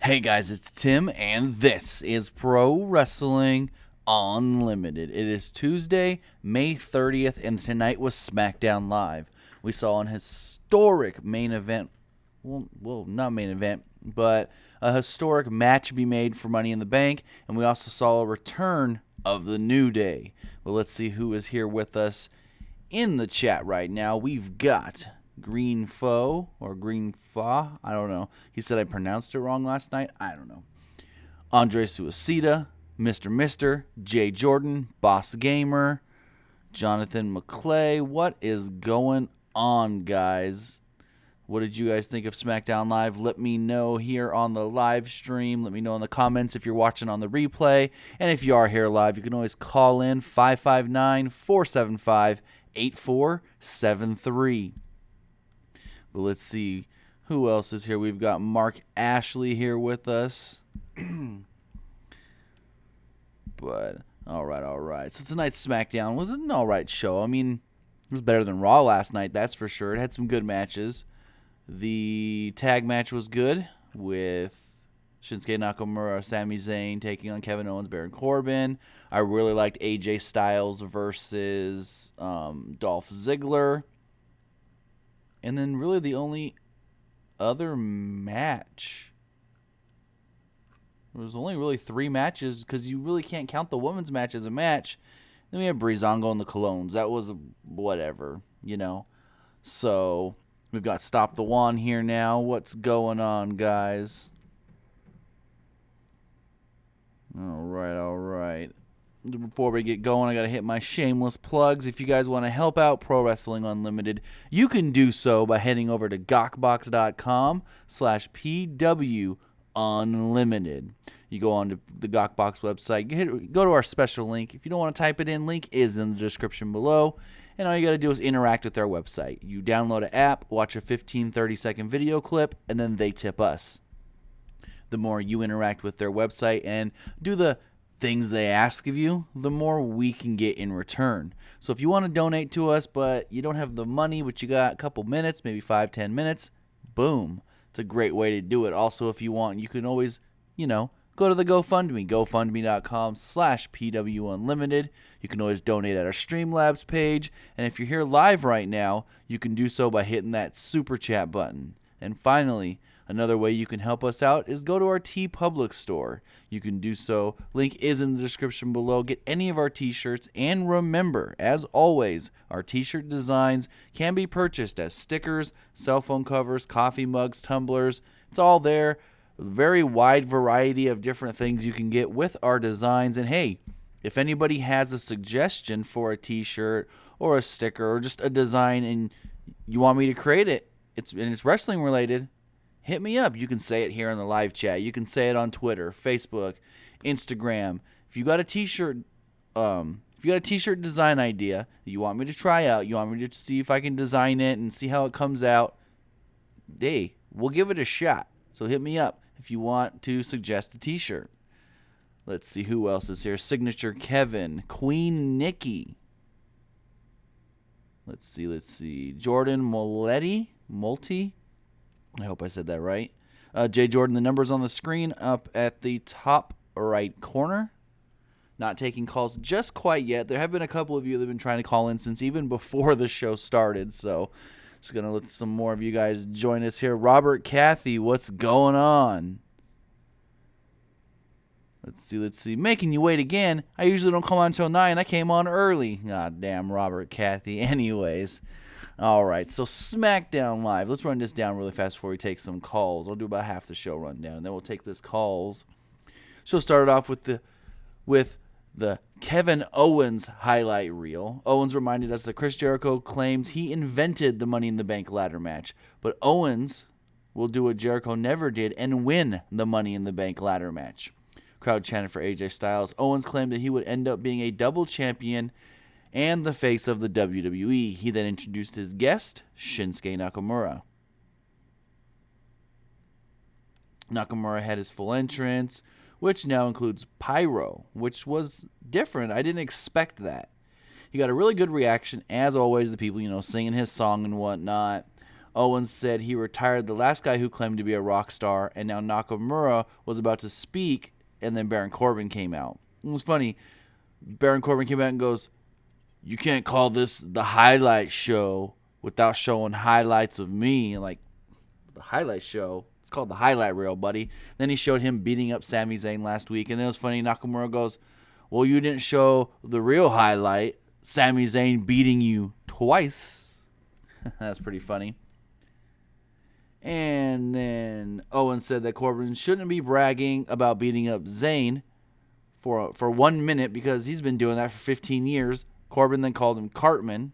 Hey guys, it's Tim, and this is Pro Wrestling Unlimited. It is Tuesday, May 30th, and tonight was Smackdown Live. We saw an historic main event, well, not main event, but a historic match be made for Money in the Bank, and we also saw a return of the New Day. Well, let's see who is here with us in the chat right now. We've got Green Foe or Green Fa. I don't know. He said I pronounced it wrong last night. I don't know. Andre Suicida, Mr. Jay Jordan, Boss Gamer, Jonathan McClay. What is going on, guys? What did you guys think of SmackDown Live? Let me know here on the live stream. Let me know in the comments if you're watching on the replay. And if you are here live, you can always call in 559-475-8473. But let's see who else is here. We've got Mark Ashley here with us. But, all right. So tonight's SmackDown was an all right show. I mean, it was better than Raw last night, that's for sure. It had some good matches. The tag match was good with Shinsuke Nakamura, Sami Zayn taking on Kevin Owens, Baron Corbin. I really liked AJ Styles versus Dolph Ziggler. And then really the only other match, there was only really 3 matches because you really can't count the women's match as a match. Then we had Breezango and the Colognes. That was whatever, you know. So we've got Stop the Wand here now. What's going on, guys? All right. Before we get going, I got to hit my shameless plugs. If you guys want to help out Pro Wrestling Unlimited, you can do so by heading over to gawkbox.com/PW Unlimited. You go on to the Gawkbox website, go to our special link. If you don't want to type it in, link is in the description below. And all you got to do is interact with their website. You download an app, watch a 15-30-second video clip, and then they tip us. The more you interact with their website and do the things they ask of you, the more we can get in return. So if you want to donate to us, but you don't have the money, but you got a couple minutes, maybe 5-10 minutes, boom. It's a great way to do it. Also, if you want, you can always, go to the GoFundMe, gofundme.com/PW Unlimited. You can always donate at our Streamlabs page. And if you're here live right now, you can do so by hitting that super chat button. And finally, another way you can help us out is go to our TeePublic store. You can do so. Link is in the description below. Get any of our t-shirts. And remember, as always, our t-shirt designs can be purchased as stickers, cell phone covers, coffee mugs, tumblers. It's all there. A very wide variety of different things you can get with our designs. And hey, if anybody has a suggestion for a t-shirt or a sticker or just a design and you want me to create it, it's wrestling related, hit me up. You can say it here in the live chat. You can say it on Twitter, Facebook, Instagram. If you got a t-shirt, design idea that you want me to try out, you want me to see if I can design it and see how it comes out, hey, we'll give it a shot. So hit me up if you want to suggest a t-shirt. Let's see who else is here. Signature Kevin, Queen Nikki. Let's see. Jordan Multi. I hope I said that right. Jay Jordan, the number's on the screen up at the top right corner. Not taking calls just quite yet. There have been a couple of you that have been trying to call in since even before the show started. So just going to let some more of you guys join us here. Robert Cathy, what's going on? Let's see. Making you wait again. I usually don't come on until 9. I came on early. God damn, Robert Cathy. Anyways. All right, so SmackDown Live. Let's run this down really fast before we take some calls. I'll do about half the show rundown, and then we'll take this calls. Show started off with the Kevin Owens highlight reel. Owens reminded us that Chris Jericho claims he invented the Money in the Bank ladder match, but Owens will do what Jericho never did and win the Money in the Bank ladder match. Crowd chanted for AJ Styles. Owens claimed that he would end up being a double champion and the face of the WWE. He then introduced his guest, Shinsuke Nakamura. Nakamura had his full entrance, which now includes pyro, which was different. I didn't expect that. He got a really good reaction, as always, the people, singing his song and whatnot. Owens said he retired the last guy who claimed to be a rock star, and now Nakamura was about to speak, and then Baron Corbin came out. It was funny. Baron Corbin came out and goes, "You can't call this the highlight show without showing highlights of me." Like, the highlight show? It's called the highlight reel, buddy. Then he showed him beating up Sami Zayn last week, and it was funny. Nakamura goes, "Well, you didn't show the real highlight, Sami Zayn beating you twice." That's pretty funny. And then Owens said that Corbin shouldn't be bragging about beating up Zayn for 1 minute because he's been doing that for 15 years. Corbin then called him Cartman.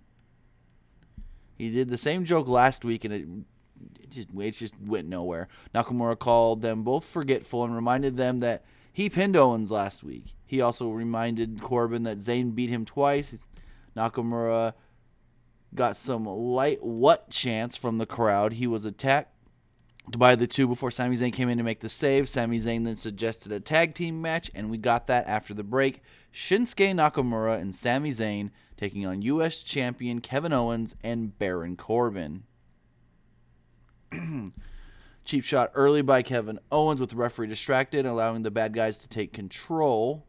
He did the same joke last week, and it just went nowhere. Nakamura called them both forgetful and reminded them that he pinned Owens last week. He also reminded Corbin that Zayn beat him twice. Nakamura got some light what chants from the crowd. He was attacked by the two before Sami Zayn came in to make the save. Sami Zayn then suggested a tag team match, and we got that after the break. Shinsuke Nakamura and Sami Zayn taking on U.S. champion Kevin Owens and Baron Corbin. Cheap shot early by Kevin Owens with the referee distracted, allowing the bad guys to take control.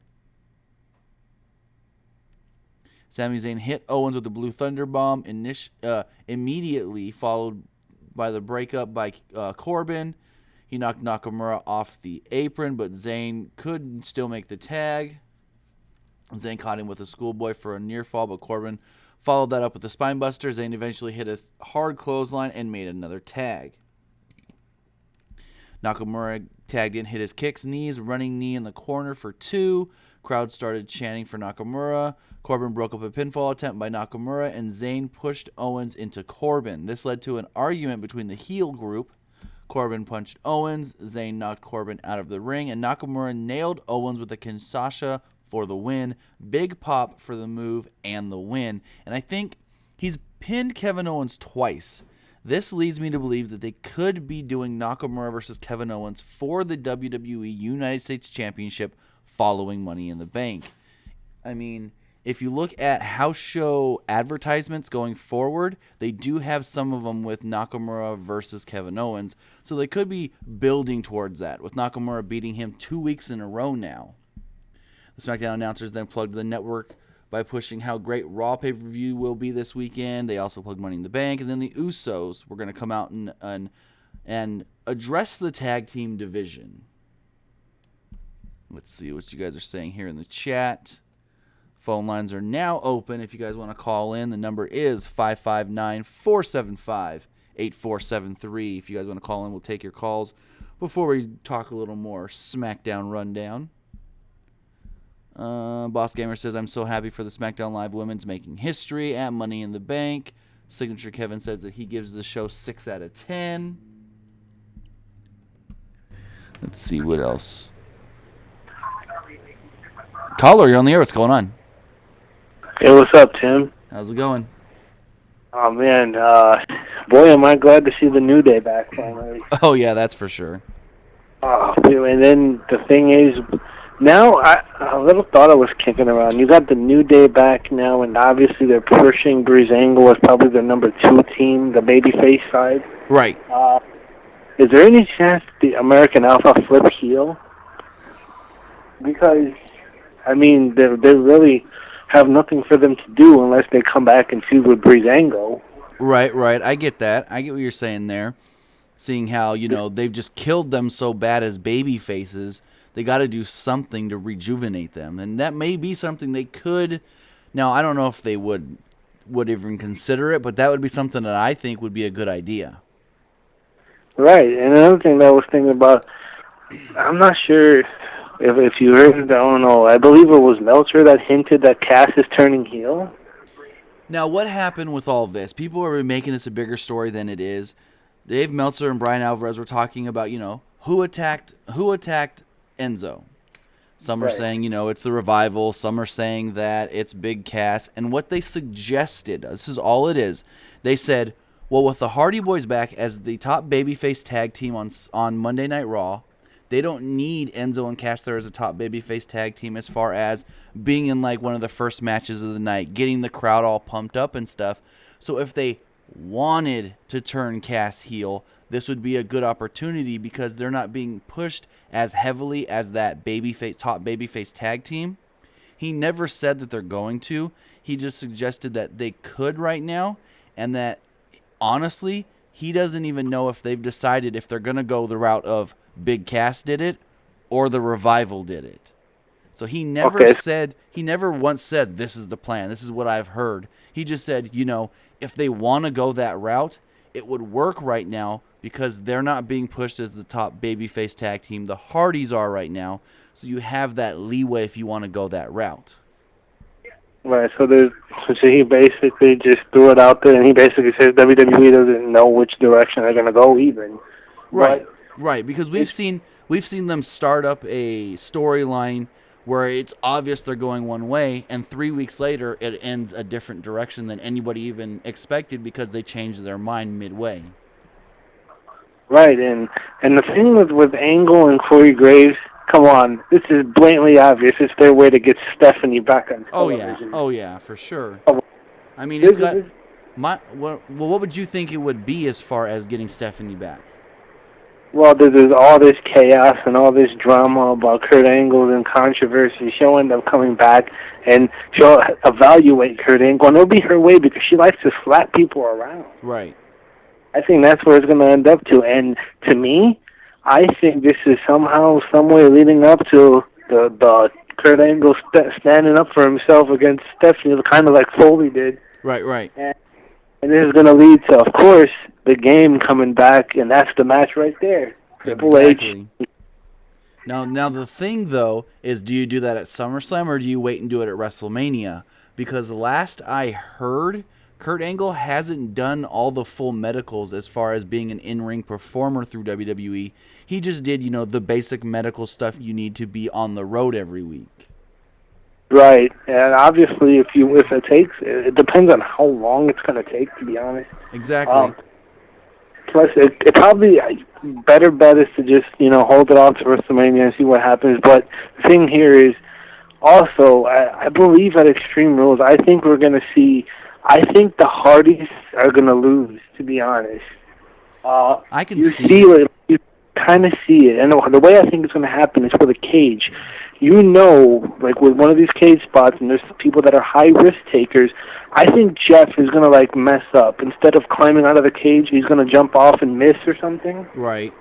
Sami Zayn hit Owens with the Blue Thunder Bomb, immediately followed by the breakup by Corbin. He knocked Nakamura off the apron, but Zayn could still make the tag. Zayn caught him with a schoolboy for a near fall, but Corbin followed that up with a spine buster. Zayn eventually hit a hard clothesline and made another tag. Nakamura tagged in, hit his kicks, knees, running knee in the corner for 2. Crowd started chanting for Nakamura. Corbin broke up a pinfall attempt by Nakamura, and Zayn pushed Owens into Corbin. This led to an argument between the heel group. Corbin punched Owens. Zayn knocked Corbin out of the ring, and Nakamura nailed Owens with a Kinshasa for the win. Big pop for the move and the win. And I think he's pinned Kevin Owens twice. This leads me to believe that they could be doing Nakamura versus Kevin Owens for the WWE United States Championship following Money in the Bank. I mean, if you look at house show advertisements going forward, they do have some of them with Nakamura versus Kevin Owens. So they could be building towards that, with Nakamura beating him 2 weeks in a row now. The SmackDown announcers then plugged the network by pushing how great Raw pay-per-view will be this weekend. They also plugged Money in the Bank. And then the Usos were going to come out and address the tag team division. Let's see what you guys are saying here in the chat. Phone lines are now open if you guys want to call in. The number is 559-475-8473. If you guys want to call in, we'll take your calls before we talk a little more SmackDown rundown. Boss Gamer says, "I'm so happy for the SmackDown Live women's making history at Money in the Bank." Signature Kevin says that he gives the show 6 out of 10. Let's see what else. Caller, you're on the air. What's going on? Hey, what's up, Tim? How's it going? Oh, man. Boy, am I glad to see the New Day back finally. Oh, yeah, that's for sure. Oh, and then the thing is, now a little thought I was kicking around. You got the New Day back now, and obviously they're pushing Breezango as probably their number 2 team, the babyface side. Right. Is there any chance the American Alpha flip heel? Because, I mean, they really have nothing for them to do unless they come back and feud with Breezango. Right. I get that. I get what you're saying there. Seeing how, they've just killed them so bad as baby faces, they got to do something to rejuvenate them. And that may be something they could. Now, I don't know if they would even consider it, but that would be something that I think would be a good idea. Right. And another thing that I was thinking about, I'm not sure if you heard, I don't know, I believe it was Meltzer that hinted that Cass is turning heel. Now, what happened with all this? People are making this a bigger story than it is. Dave Meltzer and Brian Alvarez were talking about, who attacked Enzo. Some are saying, it's the Revival. Some are saying that it's Big Cass. And what they suggested, this is all it is, they said, well, with the Hardy Boys back as the top babyface tag team on Monday Night Raw, they don't need Enzo and Cass there as a top babyface tag team as far as being in like one of the first matches of the night, getting the crowd all pumped up and stuff. So if they wanted to turn Cass heel, this would be a good opportunity because they're not being pushed as heavily as that top babyface tag team. He never said that they're going to. He just suggested that they could right now, and that honestly, he doesn't even know if they've decided if they're going to go the route of Big Cass did it or the Revival did it. So he never once said, this is the plan, this is what I've heard. He just said, if they want to go that route, it would work right now because they're not being pushed as the top babyface tag team. The Hardys are right now, so you have that leeway if you want to go that route. Right, so he basically just threw it out there, and he basically says WWE doesn't know which direction they're going to go even. Right, because we've seen them start up a storyline where it's obvious they're going one way, and 3 weeks later it ends a different direction than anybody even expected because they changed their mind midway. Right, and the thing with Angle and Corey Graves, come on, this is blatantly obvious. It's their way to get Stephanie back on television. Oh yeah, for sure. Oh, I mean, it's got what would you think it would be as far as getting Stephanie back? Well, there's all this chaos and all this drama about Kurt Angle and controversy. She'll end up coming back, and she'll evaluate Kurt Angle, and it'll be her way because she likes to slap people around. Right. I think that's where it's going to end up to. And to me, I think this is somehow, some way leading up to the Kurt Angle standing up for himself against Stephanie, kind of like Foley did. Right. And this is going to lead to, of course, the Game coming back, and that's the match right there. Triple Exactly. H. Now the thing, though, is do you do that at SummerSlam or do you wait and do it at WrestleMania? Because last I heard, Kurt Angle hasn't done all the full medicals as far as being an in-ring performer through WWE. He just did, the basic medical stuff you need to be on the road every week. Right, and obviously, if it depends on how long it's going to take. To be honest, exactly. Plus, it probably better bet is to just hold it off to WrestleMania and see what happens. But the thing here is also, I believe at Extreme Rules, I think we're going to see. I think the Hardys are going to lose. To be honest, I can see it. You kind of see it, and the way I think it's going to happen is with a cage. Like with one of these cage spots, and there's people that are high-risk takers, I think Jeff is going to, mess up. Instead of climbing out of the cage, he's going to jump off and miss or something. Right.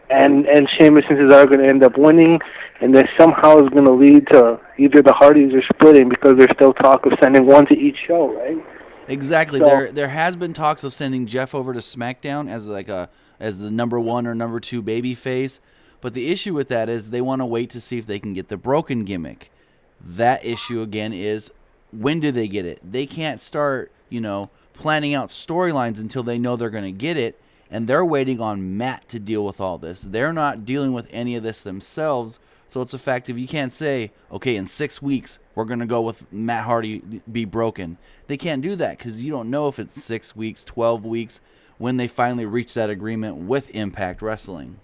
And Sheamus and Cesaro are going to end up winning, and this somehow is going to lead to either the Hardys are splitting because there's still talk of sending one to each show, right? Exactly. So, there has been talks of sending Jeff over to SmackDown as the number 1 or number 2 baby face. But the issue with that is they want to wait to see if they can get the broken gimmick. That issue, again, is when do they get it? They can't start, planning out storylines until they know they're going to get it, and they're waiting on Matt to deal with all this. They're not dealing with any of this themselves, so it's a fact if you can't say, okay, in 6 weeks, we're going to go with Matt Hardy be broken. They can't do that because you don't know if it's 6 weeks, 12 weeks, when they finally reach that agreement with Impact Wrestling.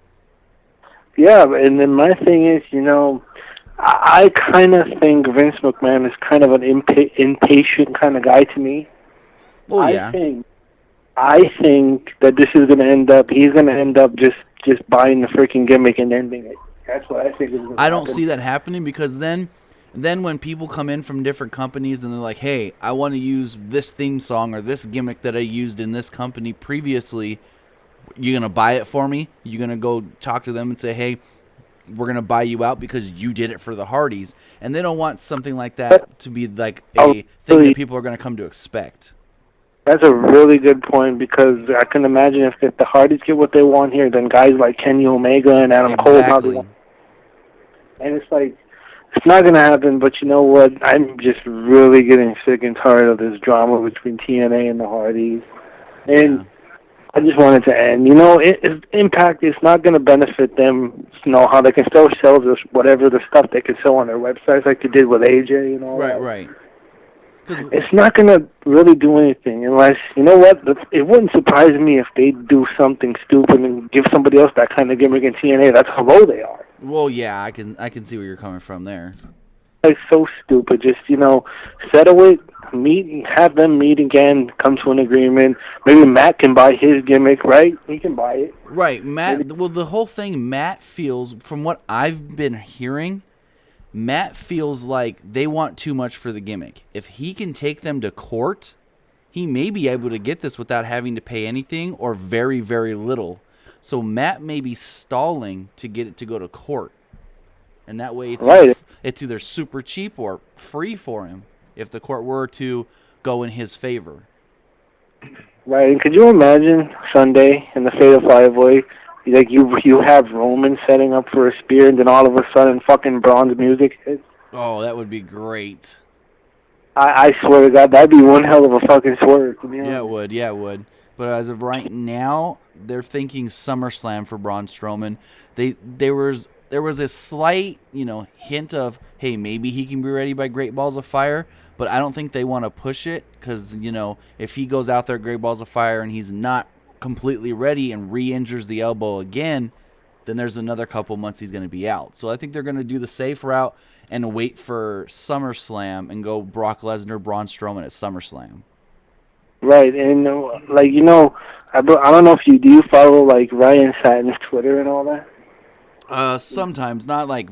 Yeah, and then my thing is, I kind of think Vince McMahon is kind of an impatient kind of guy to me. Oh, yeah. I think that this is going to end up, he's going to end up just buying the freaking gimmick and ending it. That's what I think is going to happen. I don't see that happening because then when people come in from different companies and they're like, hey, I want to use this theme song or this gimmick that I used in this company previously, you're going to buy it for me? You're going to go talk to them and say, hey, we're going to buy you out because you did it for the Hardys. And they don't want something like that to be like a thing that people are going to come to expect. That's a really good point because I can imagine if the Hardys get what they want here, then guys like Kenny Omega and Adam Cole, how they want. And it's not going to happen, but you know what? I'm just really getting sick and tired of this drama between TNA and the Hardys. And... yeah. I just wanted to end. Impact is not going to benefit them. How they can still sell whatever the stuff they can sell on their websites, like they did with AJ and all that. Right. It's not going to really do anything unless, it wouldn't surprise me if they do something stupid and give somebody else that kind of gimmick in TNA. That's how low they are. Well, yeah, I can see where you're coming from there. It's so stupid. Just, settle it. have them meet again, come to an agreement. Maybe Matt can buy his gimmick, right? He can buy it. Right, Matt. Well, the whole thing, Matt feels, from what I've been hearing, Matt feels like they want too much for the gimmick. If he can take them to court, he may be able to get this without having to pay anything or very, very little. So Matt may be stalling to get it to go to court. And that way it's either super cheap or free for him if the court were to go in his favor. Right, and could you imagine Sunday in the Fatal 5-Way, like you have Roman setting up for a spear, and then all of a sudden fucking Braun's music hits? Oh, that would be great. I swear to God, that'd be one hell of a fucking swerve. Yeah, it would. But as of right now, they're thinking SummerSlam for Braun Strowman. There was a slight, hint of, hey, maybe he can be ready by Great Balls of Fire, but I don't think they want to push it because, if he goes out there at Great Balls of Fire and he's not completely ready and re-injures the elbow again, then there's another couple months he's going to be out. So I think they're going to do the safe route and wait for SummerSlam and go Brock Lesnar, Braun Strowman at SummerSlam. Right, and I don't know if do you follow like Ryan Satin's Twitter and all that? Sometimes, not like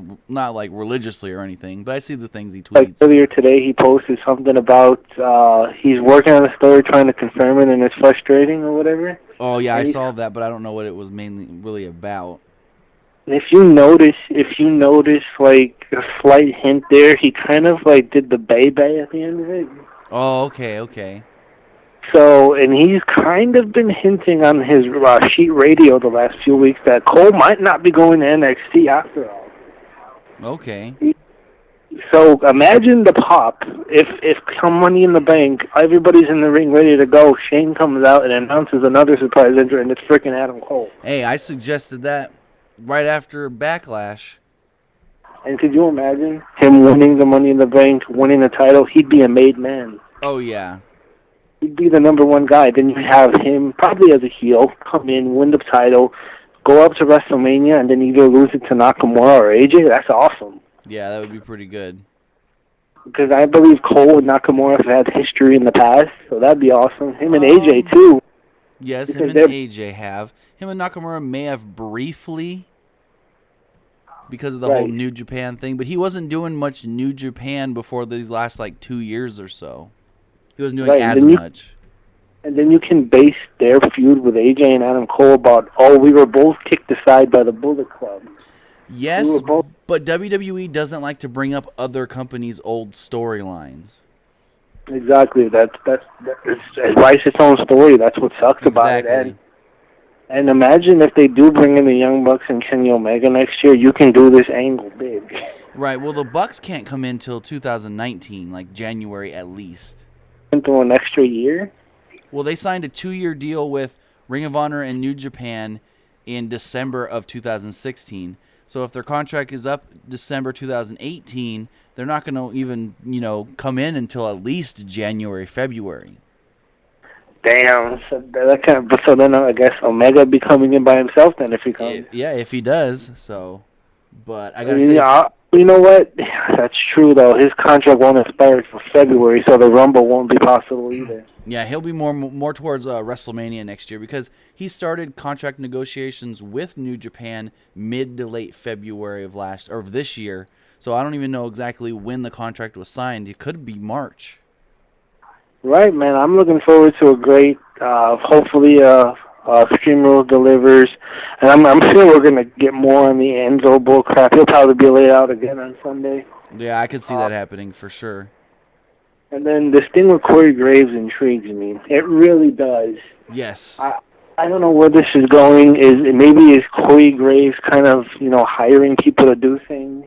religiously or anything, but I see the things he tweets. Like earlier today, he posted something about he's working on a story trying to confirm it, and it's frustrating or whatever. Oh yeah, I saw that, but I don't know what it was mainly really about. And if you notice like a slight hint there, he kind of like did the bay at the end of it. Oh, okay. So, and he's kind of been hinting on his sheet radio the last few weeks that Cole might not be going to NXT after all. Okay. So imagine the pop if come Money in the Bank, everybody's in the ring ready to go. Shane comes out and announces another surprise entrant, and it's freaking Adam Cole. Hey, I suggested that right after Backlash. And could you imagine him winning the Money in the Bank, winning the title? He'd be a made man. Oh yeah. He'd be the number one guy. Then you have him, probably as a heel, come in, win the title, go up to WrestleMania, and then either lose it to Nakamura or AJ. That's awesome. Yeah, that would be pretty good. Because I believe Cole and Nakamura have had history in the past, so that'd be awesome. Him and AJ, too. Yes, him and AJ have. Him and Nakamura may have briefly because of the whole New Japan thing, but he wasn't doing much New Japan before these last, 2 years or so. He wasn't doing as much. And then you can base their feud with AJ and Adam Cole about, we were both kicked aside by the Bullet Club. Yes, but WWE doesn't like to bring up other companies' old storylines. Exactly. That's it writes its own story. That's what sucks about it. And imagine if they do bring in the Young Bucks and Kenny Omega next year, you can do this angle big. Right. Well, the Bucks can't come in till 2019, January at least. Into an extra year? Well, they signed a 2-year deal with Ring of Honor and New Japan in December of 2016. So if their contract is up December 2018, they're not going to even, come in until at least January, February. Damn. So then I guess Omega be coming in by himself then if he comes. Yeah, if he does. So, but I got to say... You know what? That's true, though. His contract won't expire for February, so the Rumble won't be possible either. Yeah, he'll be more towards WrestleMania next year because he started contract negotiations with New Japan mid to late February of this year. So I don't even know exactly when the contract was signed. It could be March. Right, man. I'm looking forward to a great, hopefully, Extreme Rules delivers, and I'm sure we're going to get more on the Enzo bull crap. He'll probably be laid out again on Sunday. Yeah, I could see that happening for sure. And then this thing with Corey Graves intrigues me. It really does. Yes. I don't know where this is going. Is Corey Graves kind of, hiring people to do things?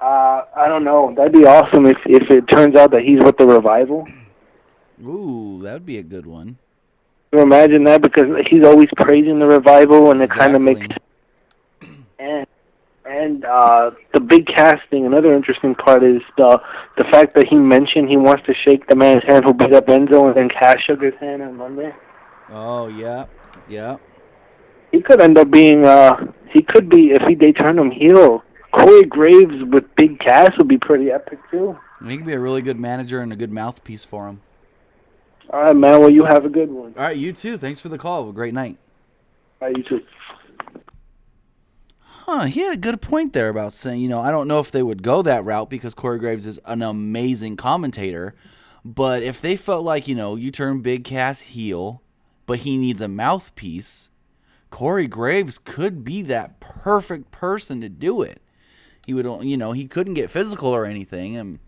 I don't know. That'd be awesome if it turns out that he's with the Revival. Ooh, that would be a good one. Can you imagine that? Because he's always praising the Revival, and it kind of makes... And the big casting, another interesting part is the fact that he mentioned he wants to shake the man's hand who beat up Enzo, and then Cash shook his hand on Monday. Oh, yeah. He could end up being... he could be, if they turn him heel, Corey Graves with Big Cass would be pretty epic too. He could be a really good manager and a good mouthpiece for him. All right, man. Well, you have a good one. All right, you too. Thanks for the call. Have a great night. All right, you too. He had a good point there about saying, I don't know if they would go that route because Corey Graves is an amazing commentator. But if they felt like, you turn Big Cass heel, but he needs a mouthpiece, Corey Graves could be that perfect person to do it. He would, he couldn't get physical or anything. And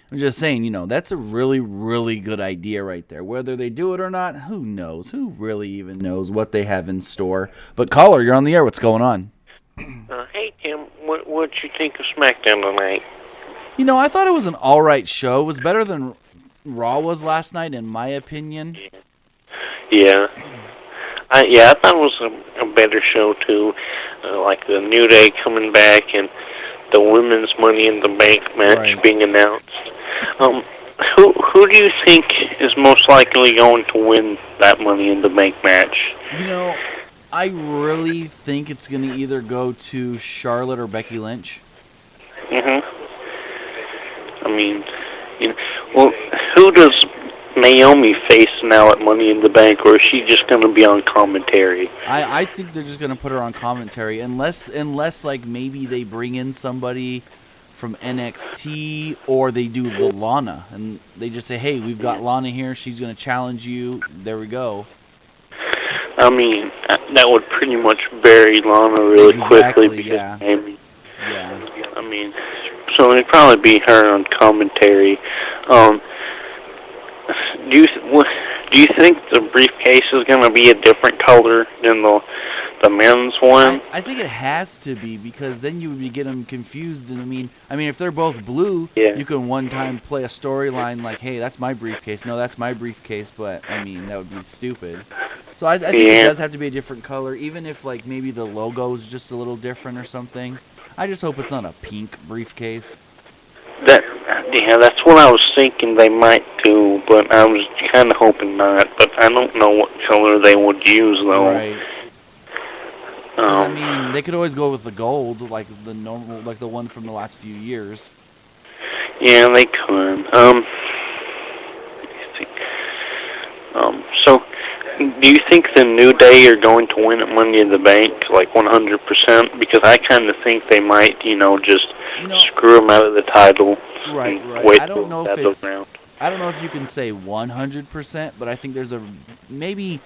I'm just saying, that's a really, really good idea right there. Whether they do it or not, who knows? Who really even knows what they have in store? But caller, you're on the air. What's going on? Hey, Tim, what'd you think of Smackdown tonight? I thought it was an all right show. It was better than Raw was last night, in my opinion. Yeah. I thought it was a better show, too. Like the New Day coming back and the Women's Money in the Bank match being announced. Who do you think is most likely going to win that Money in the Bank match? I really think it's going to either go to Charlotte or Becky Lynch. I mean, well, who does Naomi face now at Money in the Bank, or is she just going to be on commentary? I think they're just going to put her on commentary, unless like maybe they bring in somebody from NXT or they do the Lana, and they just say, hey, we've got Lana here, she's going to challenge you, there we go. I mean, that would pretty much bury Lana really quickly because Naomi. Yeah. I mean, so it'd probably be her on commentary. Do you think the briefcase is going to be a different color than the men's one? I think it has to be, because then you would get them confused. And I mean, if they're both blue, you can one time play a storyline like, hey, that's my briefcase. No, that's my briefcase. But that would be stupid. So I think it does have to be a different color, even if like maybe the logo is just a little different or something. I just hope it's not a pink briefcase. That's what I was thinking they might do, but I was kind of hoping not. But I don't know what color they would use, though. Right. They could always go with the gold, like the normal, like the one from the last few years. Yeah, they could. So, do you think the New Day are going to win at Money in the Bank, like 100%? Because I kind of think they might, just screw them out of the title. Right. Wait I don't know if it's. around. I don't know if you can say 100%, but I think there's a maybe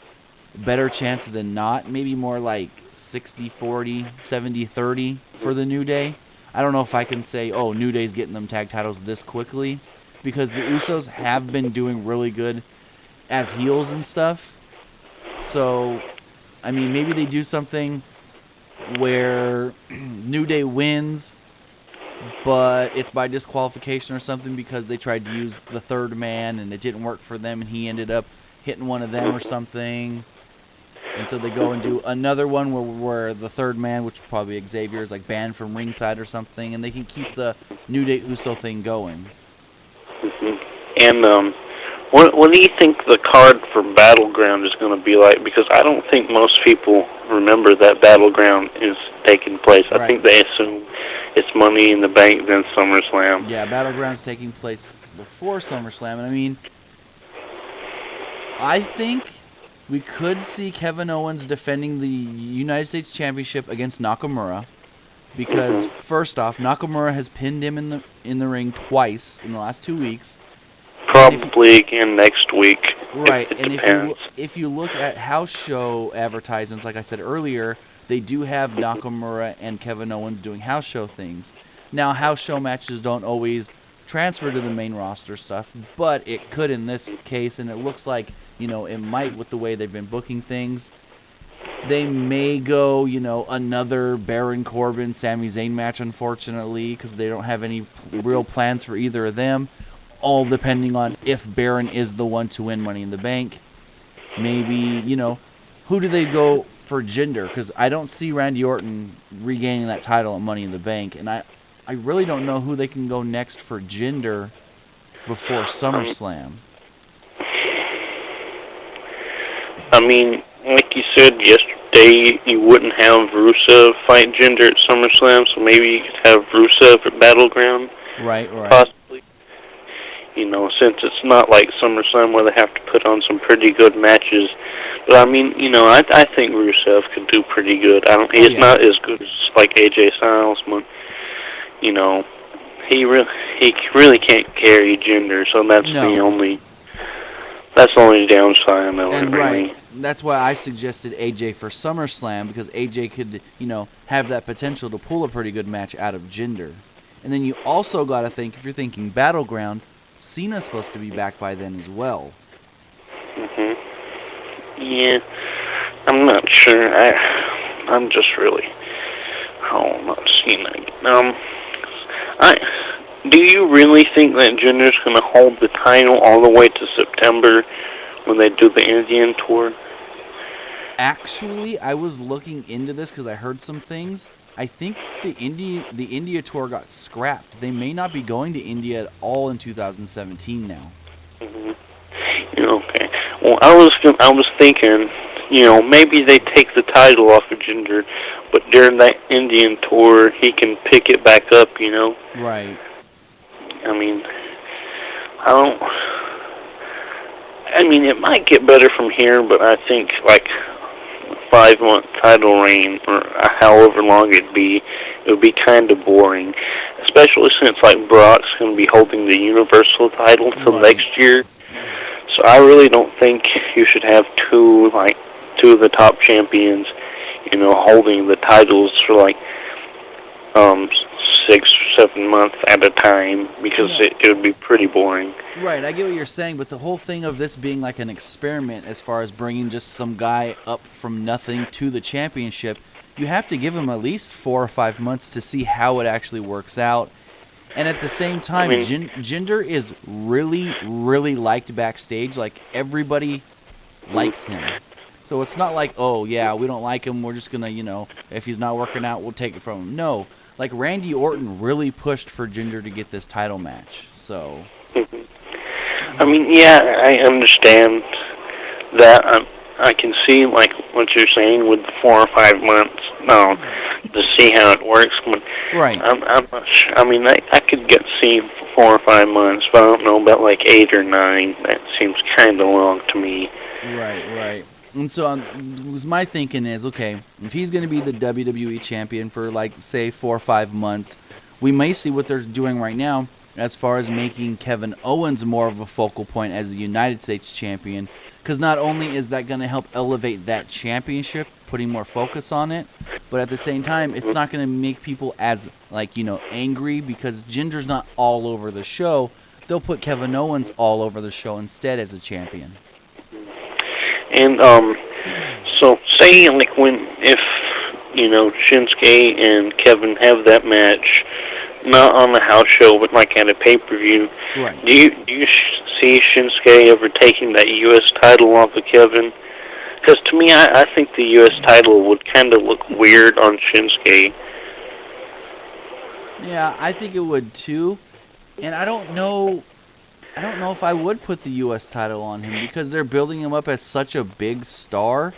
better chance than not. Maybe more like 60-40, 70-30 for the New Day. I don't know if I can say, oh, New Day's getting them tag titles this quickly, because the Usos have been doing really good as heels and stuff. So, maybe they do something where New Day wins, but it's by disqualification or something because they tried to use the third man and it didn't work for them and he ended up hitting one of them or something. And so they go and do another one where the third man, which will probably be Xavier, is like banned from ringside or something, and they can keep the New Day Uso thing going. And what do you think the card for Battleground is going to be like? Because I don't think most people remember that Battleground is taking place. Right. I think they assume it's Money in the Bank, then SummerSlam. Yeah, Battleground's taking place before SummerSlam. And I think we could see Kevin Owens defending the United States Championship against Nakamura. Because first off, Nakamura has pinned him in the ring twice in the last 2 weeks. Probably again next week. Right, and if you look at house show advertisements, like I said earlier, they do have Nakamura and Kevin Owens doing house show things. Now, house show matches don't always transfer to the main roster stuff, but it could in this case, and it looks like, it might with the way they've been booking things. They may go, another Baron Corbin, Sami Zayn match, unfortunately, because they don't have any real plans for either of them. All depending on if Baron is the one to win Money in the Bank. Maybe, who do they go for Jinder? Because I don't see Randy Orton regaining that title at Money in the Bank. And I really don't know who they can go next for Jinder before SummerSlam. Like you said day you wouldn't have Rusev fight Jinder at SummerSlam, so maybe you could have Rusev at Battleground. Right. Possibly. You know, since it's not like SummerSlam where they have to put on some pretty good matches. But I mean, you know, I think Rusev could do pretty good. He's not as good as like AJ Styles, but you know, he really can't carry Jinder, so that's the only downside of it. And right, that's why I suggested AJ for SummerSlam, because AJ could, you know, have that potential to pull a pretty good match out of Jinder. And then you also got to think, if you're thinking Battleground, Cena's supposed to be back by then as well. Yeah, I'm not sure. I'm just really, not Cena. Do you really think that Jinder's going to hold the title all the way to September when they do the Indian tour? Actually, I was looking into this because I heard some things. I think the India tour got scrapped. They may not be going to India at all in 2017 now. Okay. Well, I was thinking, you know, maybe they take the title off of Jinder, but during that Indian tour, he can pick it back up, you know? Right. I mean, it might get better from here, but I think, like, a 5-month title reign, or however long it would be kind of boring, especially since, like, Brock's going to be holding the Universal title till next year. So I really don't think you should have two of the top champions, you know, holding the titles for, like, 6 or 7 months at a time, because it would be pretty boring. Right, I get what you're saying, but the whole thing of this being like an experiment as far as bringing just some guy up from nothing to the championship, you have to give him at least 4 or 5 months to see how it actually works out. And at the same time, Jinder is really, really liked backstage. Like, everybody likes him. So it's not like, oh, yeah, we don't like him, we're just going to, you know, if he's not working out, we'll take it from him. No. Like, Randy Orton really pushed for Jinder to get this title match. So, I mean, yeah, I understand that. I can see, like, what you're saying with the 4 or 5 months to see how it works. But right. I'm not sure. I mean, I could see 4 or 5 months, but I don't know about, like, 8 or 9. That seems kind of long to me. Right. And so my thinking is, okay, if he's going to be the WWE champion for, like, say, 4 or 5 months, we may see what they're doing right now as far as making Kevin Owens more of a focal point as the United States champion, because not only is that going to help elevate that championship, putting more focus on it, but at the same time, it's not going to make people as, like, you know, angry, because Jinder's not all over the show. They'll put Kevin Owens all over the show instead as a champion. And, so say, like, if, you know, Shinsuke and Kevin have that match, not on the house show, but, like, at a pay-per-view, right. do you see Shinsuke ever taking that U.S. title off of Kevin? Because to me, I think the U.S. title would kind of look weird on Shinsuke. Yeah, I think it would, too. And I don't know if I would put the U.S. title on him, because they're building him up as such a big star.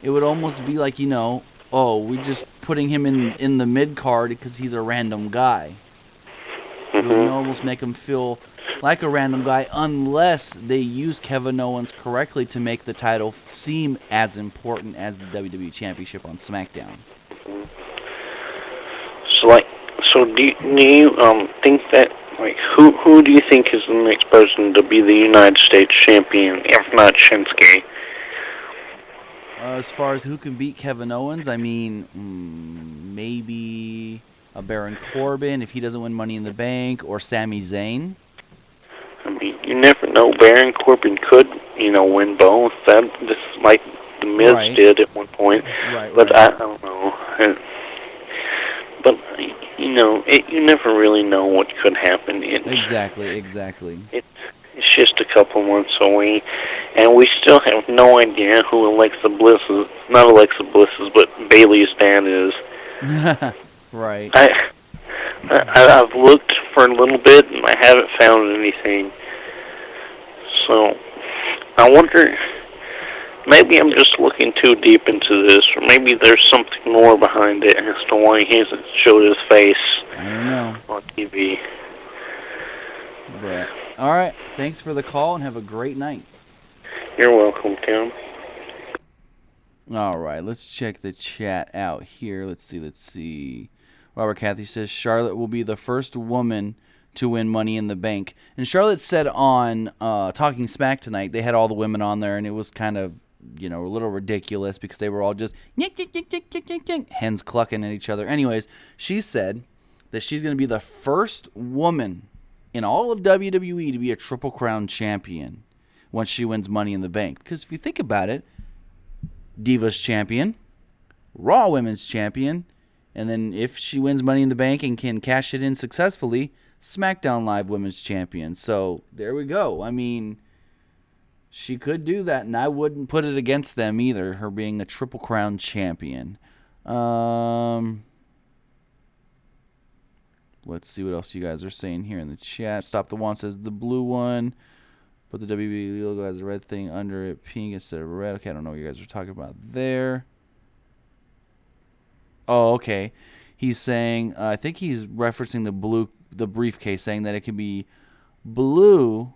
It would almost be like, you know, we're just putting him in the mid-card because he's a random guy. It would almost make him feel like a random guy, unless they use Kevin Owens correctly to make the title seem as important as the WWE Championship on Smackdown. So do you think that, like, who do you think is the next person to be the United States champion, if not Shinsuke? As far as who can beat Kevin Owens, I mean, maybe a Baron Corbin if he doesn't win Money in the Bank, or Sami Zayn. I mean, you never know. Baron Corbin could, you know, win both. Just like The Miz did at one point. But I don't know. But, you know, you never really know what could happen. Exactly. It's just a couple months away, and we still have no idea who not Alexa Bliss's, but Bayley's dad is. Right. I've looked for a little bit, and I haven't found anything. So, I wonder, maybe I'm just looking too deep into this, or maybe there's something more behind it as to why he hasn't showed his face I don't know. on TV. But, all right. Thanks for the call and have a great night. You're welcome, Tim. All right. Let's check the chat out here. Let's see. Robert Cathy says Charlotte will be the first woman to win Money in the Bank. And Charlotte said on Talking Smack tonight, they had all the women on there, and it was kind of, a little ridiculous because they were all just hens clucking at each other. Anyways, she said that she's going to be the first woman in all of WWE to be a Triple Crown champion once she wins Money in the Bank. Because if you think about it, Divas champion, Raw Women's champion, and then if she wins Money in the Bank and can cash it in successfully, Smackdown Live Women's champion. So there we go. I mean, she could do that, and I wouldn't put it against them either, her being a Triple Crown champion. Let's see what else you guys are saying here in the chat. Stop the One says the blue one, but the WWE logo has a red thing under it, pink instead of red. Okay, I don't know what you guys are talking about there. Oh, okay. He's saying, I think he's referencing the briefcase, saying that it can be blue,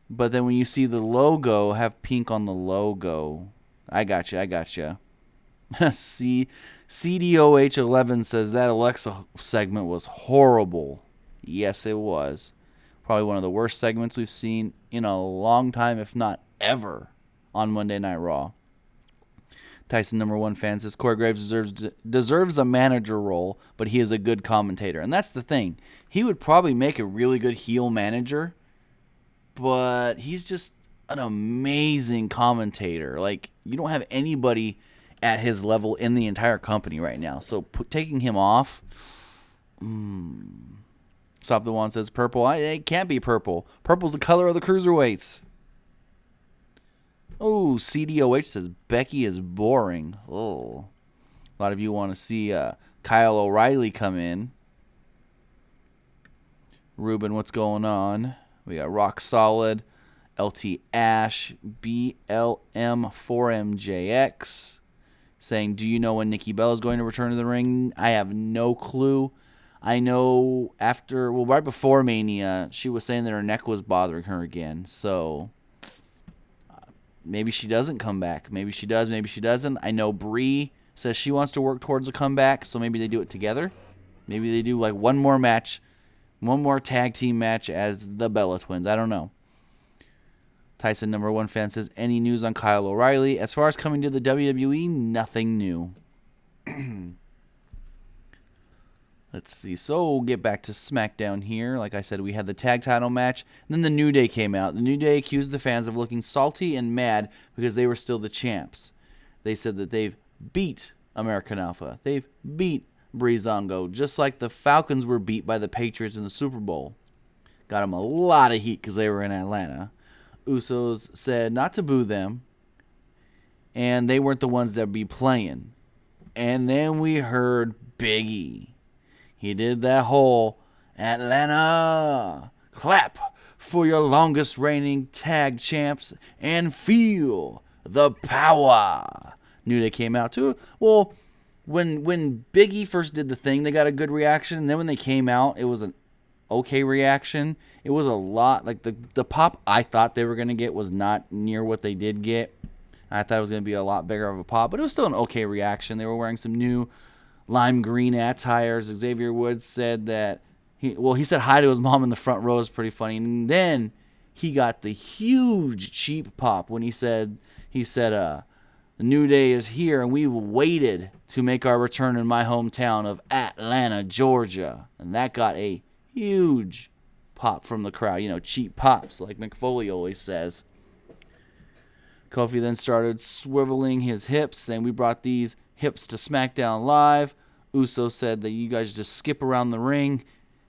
but then when you see the logo, have pink on the logo. I gotcha. CDOH11 says that Alexa segment was horrible. Yes, it was. Probably one of the worst segments we've seen in a long time, if not ever, on Monday Night Raw. Tyson #1 fan says Corey Graves deserves a manager role, but he is a good commentator. And that's the thing. He would probably make a really good heel manager, but he's just an amazing commentator. Like, you don't have anybody at his level in the entire company right now. So taking him off, Stop the One says purple. It can't be purple. Purple's the color of the cruiserweights. Oh, CDOH says Becky is boring. Oh, a lot of you want to see Kyle O'Reilly come in. Ruben, what's going on? We got Rock Solid, LT Ash, BLM4MJX saying, do you know when Nikki Bella is going to return to the ring? I have no clue. I know right before Mania, she was saying that her neck was bothering her again. So maybe she doesn't come back. Maybe she does, maybe she doesn't. I know Brie says she wants to work towards a comeback, so maybe they do it together. Maybe they do like one more tag team match as the Bella Twins. I don't know. Tyson #1 fan says, any news on Kyle O'Reilly? As far as coming to the WWE, nothing new. Let's see. So we'll get back to SmackDown here. Like I said, we had the tag title match. And then the New Day came out. The New Day accused the fans of looking salty and mad because they were still the champs. They said that they've beat American Alpha. They've beat Breezango, just like the Falcons were beat by the Patriots in the Super Bowl. Got them a lot of heat because they were in Atlanta. Usos said not to boo them, and they weren't the ones that would be playing. And then we heard Big E. He did that whole Atlanta clap for your longest reigning tag champs and feel the power. New Day came out too. Well, when Big E first did the thing, they got a good reaction. And then when they came out, it was an okay reaction. It was a lot, like the pop I thought they were going to get was not near what they did get. I thought it was going to be a lot bigger of a pop, but it was still an okay reaction. They were wearing some new lime green attires. Xavier Woods said that he said hi to his mom in the front row. It was pretty funny. And then he got the huge cheap pop when he said the New Day is here and we've waited to make our return in my hometown of Atlanta, Georgia. And that got a huge pop from the crowd. Cheap pops, like McFoley always says. Kofi then started swiveling his hips, saying, we brought these hips to SmackDown Live. Uso said that you guys just skip around the ring.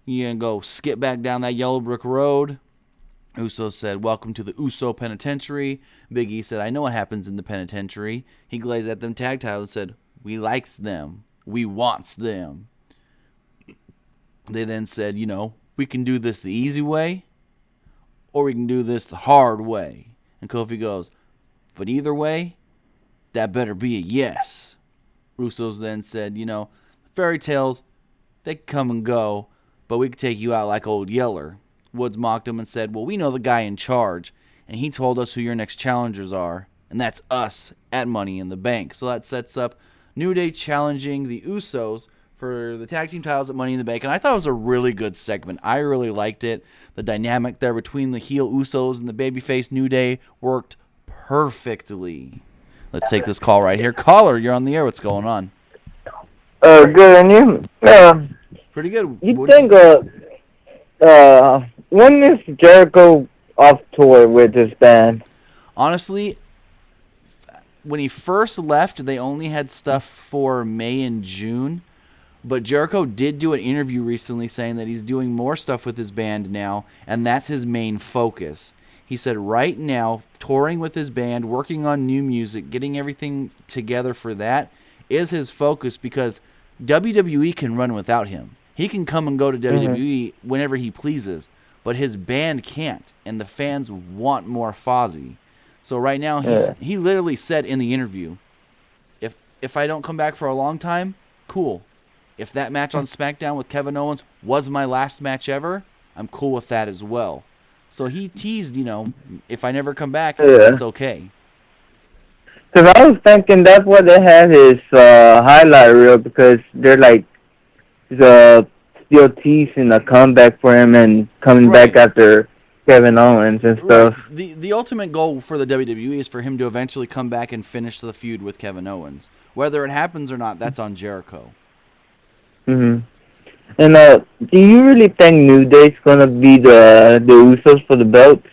You're going to go skip back down that yellow brick road. Uso said, welcome to the Uso Penitentiary. Big E said, I know what happens in the penitentiary. He glazed at them tag titles and said, we likes them. We wants them. They then said, we can do this the easy way or we can do this the hard way. And Kofi goes, but either way, That better be a yes. Usos then said, fairy tales, they can come and go, but we could take you out like Old Yeller. Woods mocked him and said, well, we know the guy in charge, and he told us who your next challengers are, and that's us at Money in the Bank. So that sets up New Day challenging the Usos for the tag team titles at Money in the Bank, and I thought it was a really good segment. I really liked it. The dynamic there between the heel Usos and the babyface New Day worked perfectly. Let's take this call right here. Caller, you're on the air. What's going on? Good, and you? Pretty good. You think, when is Jericho off tour with his band? Honestly, when he first left, they only had stuff for May and June. But Jericho did do an interview recently saying that he's doing more stuff with his band now, and that's his main focus. He said right now, touring with his band, working on new music, getting everything together for that is his focus because WWE can run without him. He can come and go to WWE whenever he pleases, but his band can't, and the fans want more Fozzy. So right now, he literally said in the interview, if I don't come back for a long time, cool. If that match on Smackdown with Kevin Owens was my last match ever, I'm cool with that as well. So he teased, if I never come back, it's okay. Because I was thinking that's why they had his highlight reel, because they're like still teasing a comeback for him and coming back after Kevin Owens and stuff. The ultimate goal for the WWE is for him to eventually come back and finish the feud with Kevin Owens. Whether it happens or not, that's on Jericho. And do you really think New Day's gonna be the Usos for the belts?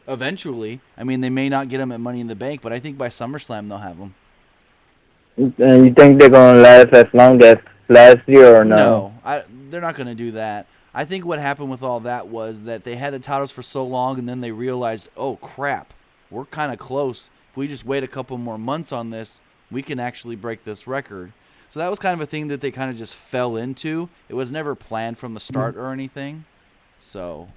Eventually. I mean, they may not get them at Money in the Bank, but I think by SummerSlam they'll have them. And you think they're gonna last as long as last year or no? No, they're not gonna do that. I think what happened with all that was that they had the titles for so long, and then they realized, oh crap, we're kind of close. If we just wait a couple more months on this, we can actually break this record. So that was kind of a thing that they kind of just fell into. It was never planned from the start or anything. So.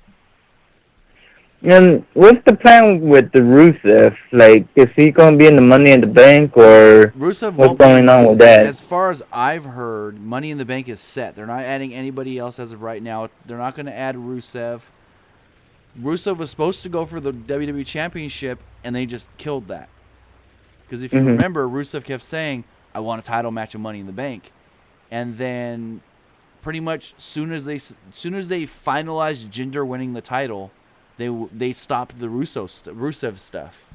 And what's the plan with the Rusev? Like, is he going to be in the Money in the Bank, or Rusev what's going on with that? As far as I've heard, Money in the Bank is set. They're not adding anybody else as of right now. They're not going to add Rusev. Rusev was supposed to go for the WWE Championship, and they just killed that. Because if you remember, Rusev kept saying, I want a title match of Money in the Bank. And then pretty much soon as they finalized Jinder winning the title, they stopped the Rusev stuff.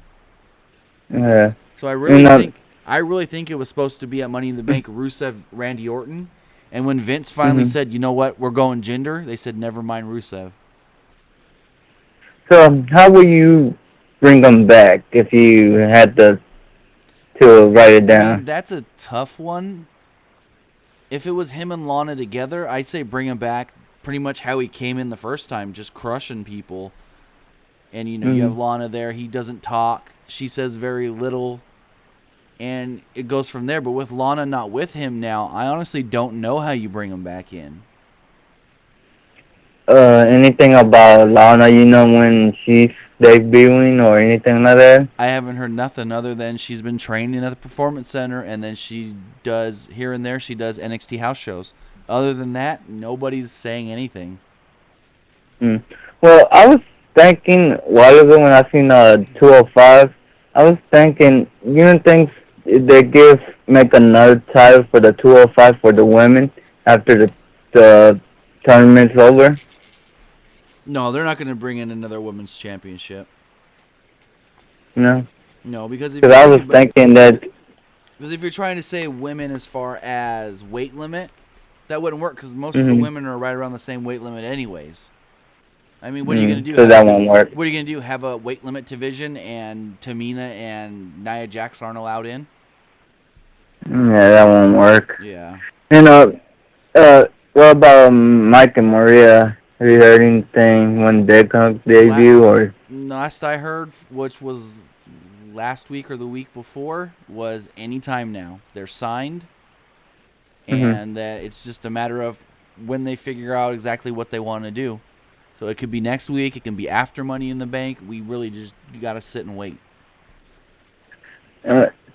Yeah. So I really think it was supposed to be at Money in the Bank Rusev Randy Orton. And when Vince finally said, you know what, we're going Jinder, they said never mind Rusev. So how will you bring them back if you had to write it down? I mean, that's a tough one. If it was him and Lana together, I'd say bring him back pretty much how he came in the first time, just crushing people. And, you have Lana there. He doesn't talk. She says very little. And it goes from there. But with Lana not with him now, I honestly don't know how you bring him back in. Anything about Lana, when she's debuting or anything like that? I haven't heard nothing other than she's been training at the Performance Center, and then she does, here and there, she does NXT house shows. Other than that, nobody's saying anything. Well, I was thinking a while ago when I seen 205, I was thinking, you don't think they make another title for the 205 for the women after the tournament's over? No, they're not going to bring in another women's championship. No? No, because I was thinking that... Because if you're trying to say women as far as weight limit, that wouldn't work because most of the women are right around the same weight limit anyways. I mean, what are you going to do? So that won't work. What are you going to do? Have a weight limit division and Tamina and Nia Jax aren't allowed in? Yeah, that won't work. Yeah. What about Mike and Maria? Have you heard anything when they come debut? Or last I heard, which was last week or the week before, was anytime now. They're signed, and that it's just a matter of when they figure out exactly what they want to do. So it could be next week. It can be after Money in the Bank. We really just got to sit and wait.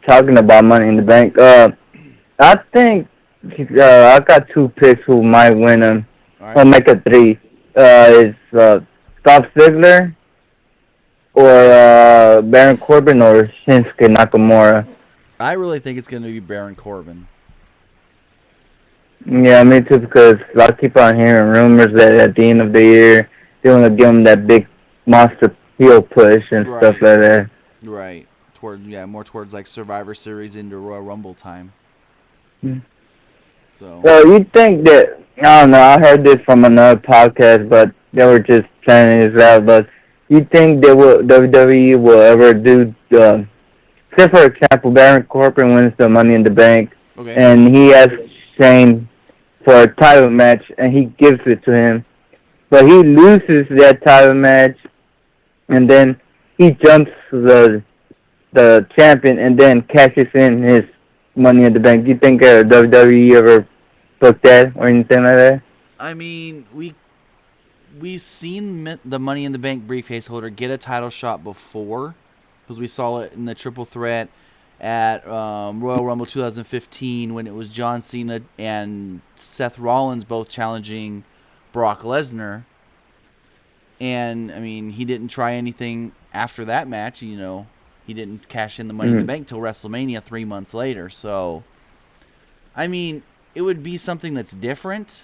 talking about Money in the Bank, I think I got two picks who might win them. All Or right. make it three. It's Dolph Ziggler or Baron Corbin or Shinsuke Nakamura. I really think it's going to be Baron Corbin. Yeah, me too, because I keep on hearing rumors that at the end of the year, they're going to give him that big monster heel push and stuff like that. Right. More towards like Survivor Series into Royal Rumble time. So. Well, you think that, I don't know, I heard this from another podcast, but they were just planning this out, but you think WWE will ever do the, say for example, Baron Corbin wins the Money in the Bank, Okay. and he asks Shane for a title match, and he gives it to him, but he loses that title match, and then he jumps the champion, and then cashes in his Money in the Bank. Do you think WWE ever booked that or anything like that? I mean, we've seen the Money in the Bank briefcase holder get a title shot before, because we saw it in the triple threat at Royal Rumble 2015 when it was John Cena and Seth Rollins both challenging Brock Lesnar. And, I mean, he didn't try anything after that match, you know. He didn't cash in the Money in the Bank till WrestleMania 3 months later. So, I mean, it would be something that's different.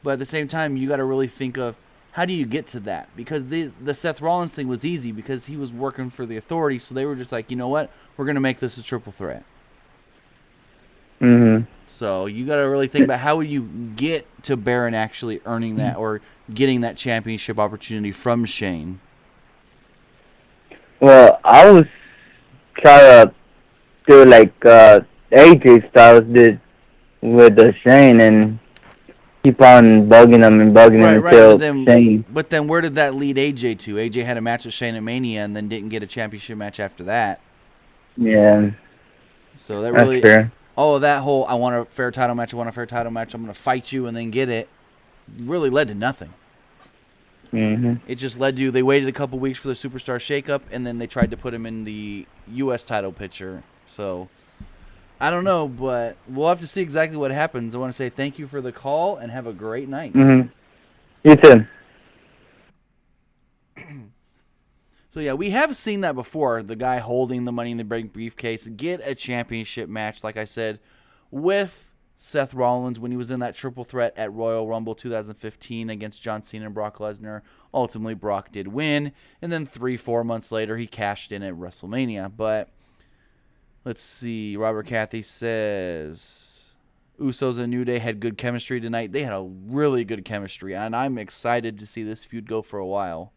But at the same time, you got to really think of how do you get to that? Because the Seth Rollins thing was easy because he was working for the Authority. So they were just like, you know what? We're going to make this a triple threat. Mm-hmm. So you got to really think about how would you get to Baron actually earning that or getting that championship opportunity from Shane. Well, I was trying to do like AJ Styles did with Shane and keep on bugging him until Shane. But then where did that lead AJ to? AJ had a match with Shane at Mania and then didn't get a championship match after that. Yeah. So that really... That's fair. Oh, that whole I want a fair title match, I'm going to fight you and then get it, really led to nothing. Mm-hmm. It just led to, they waited a couple weeks for the Superstar shakeup, and then they tried to put him in the U.S. title picture. So, I don't know, but we'll have to see exactly what happens. I want to say thank you for the call, and have a great night. Mm-hmm. You too. So, yeah, we have seen that before. The guy holding the Money in the Bank briefcase get a championship match, like I said, with Seth Rollins when he was in that triple threat at Royal Rumble 2015 against John Cena and Brock Lesnar. Ultimately, Brock did win, and then 3-4 months later, he cashed in at WrestleMania. But let's see. Robert Cathy says Usos and New Day had good chemistry tonight. They had a really good chemistry, and I'm excited to see this feud go for a while.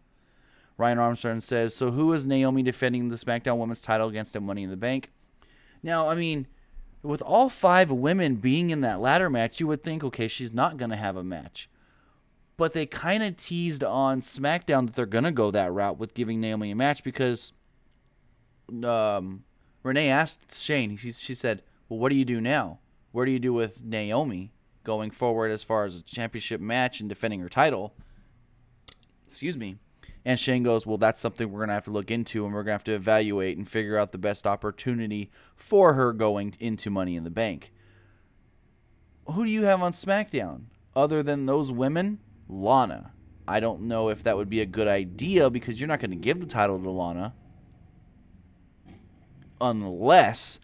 Ryan Armstrong says, so who is Naomi defending the SmackDown Women's title against at Money in the Bank? Now, I mean, with all 5 women being in that ladder match, you would think, okay, she's not going to have a match. But they kind of teased on SmackDown that they're going to go that route with giving Naomi a match because Renee asked Shane, she said, well, what do you do now? What do you do with Naomi going forward as far as a championship match and defending her title? Excuse me. And Shane goes, well, that's something we're going to have to look into, and we're going to have to evaluate and figure out the best opportunity for her going into Money in the Bank. Who do you have on SmackDown? Other than those women, Lana. I don't know if that would be a good idea because you're not going to give the title to Lana. Unless,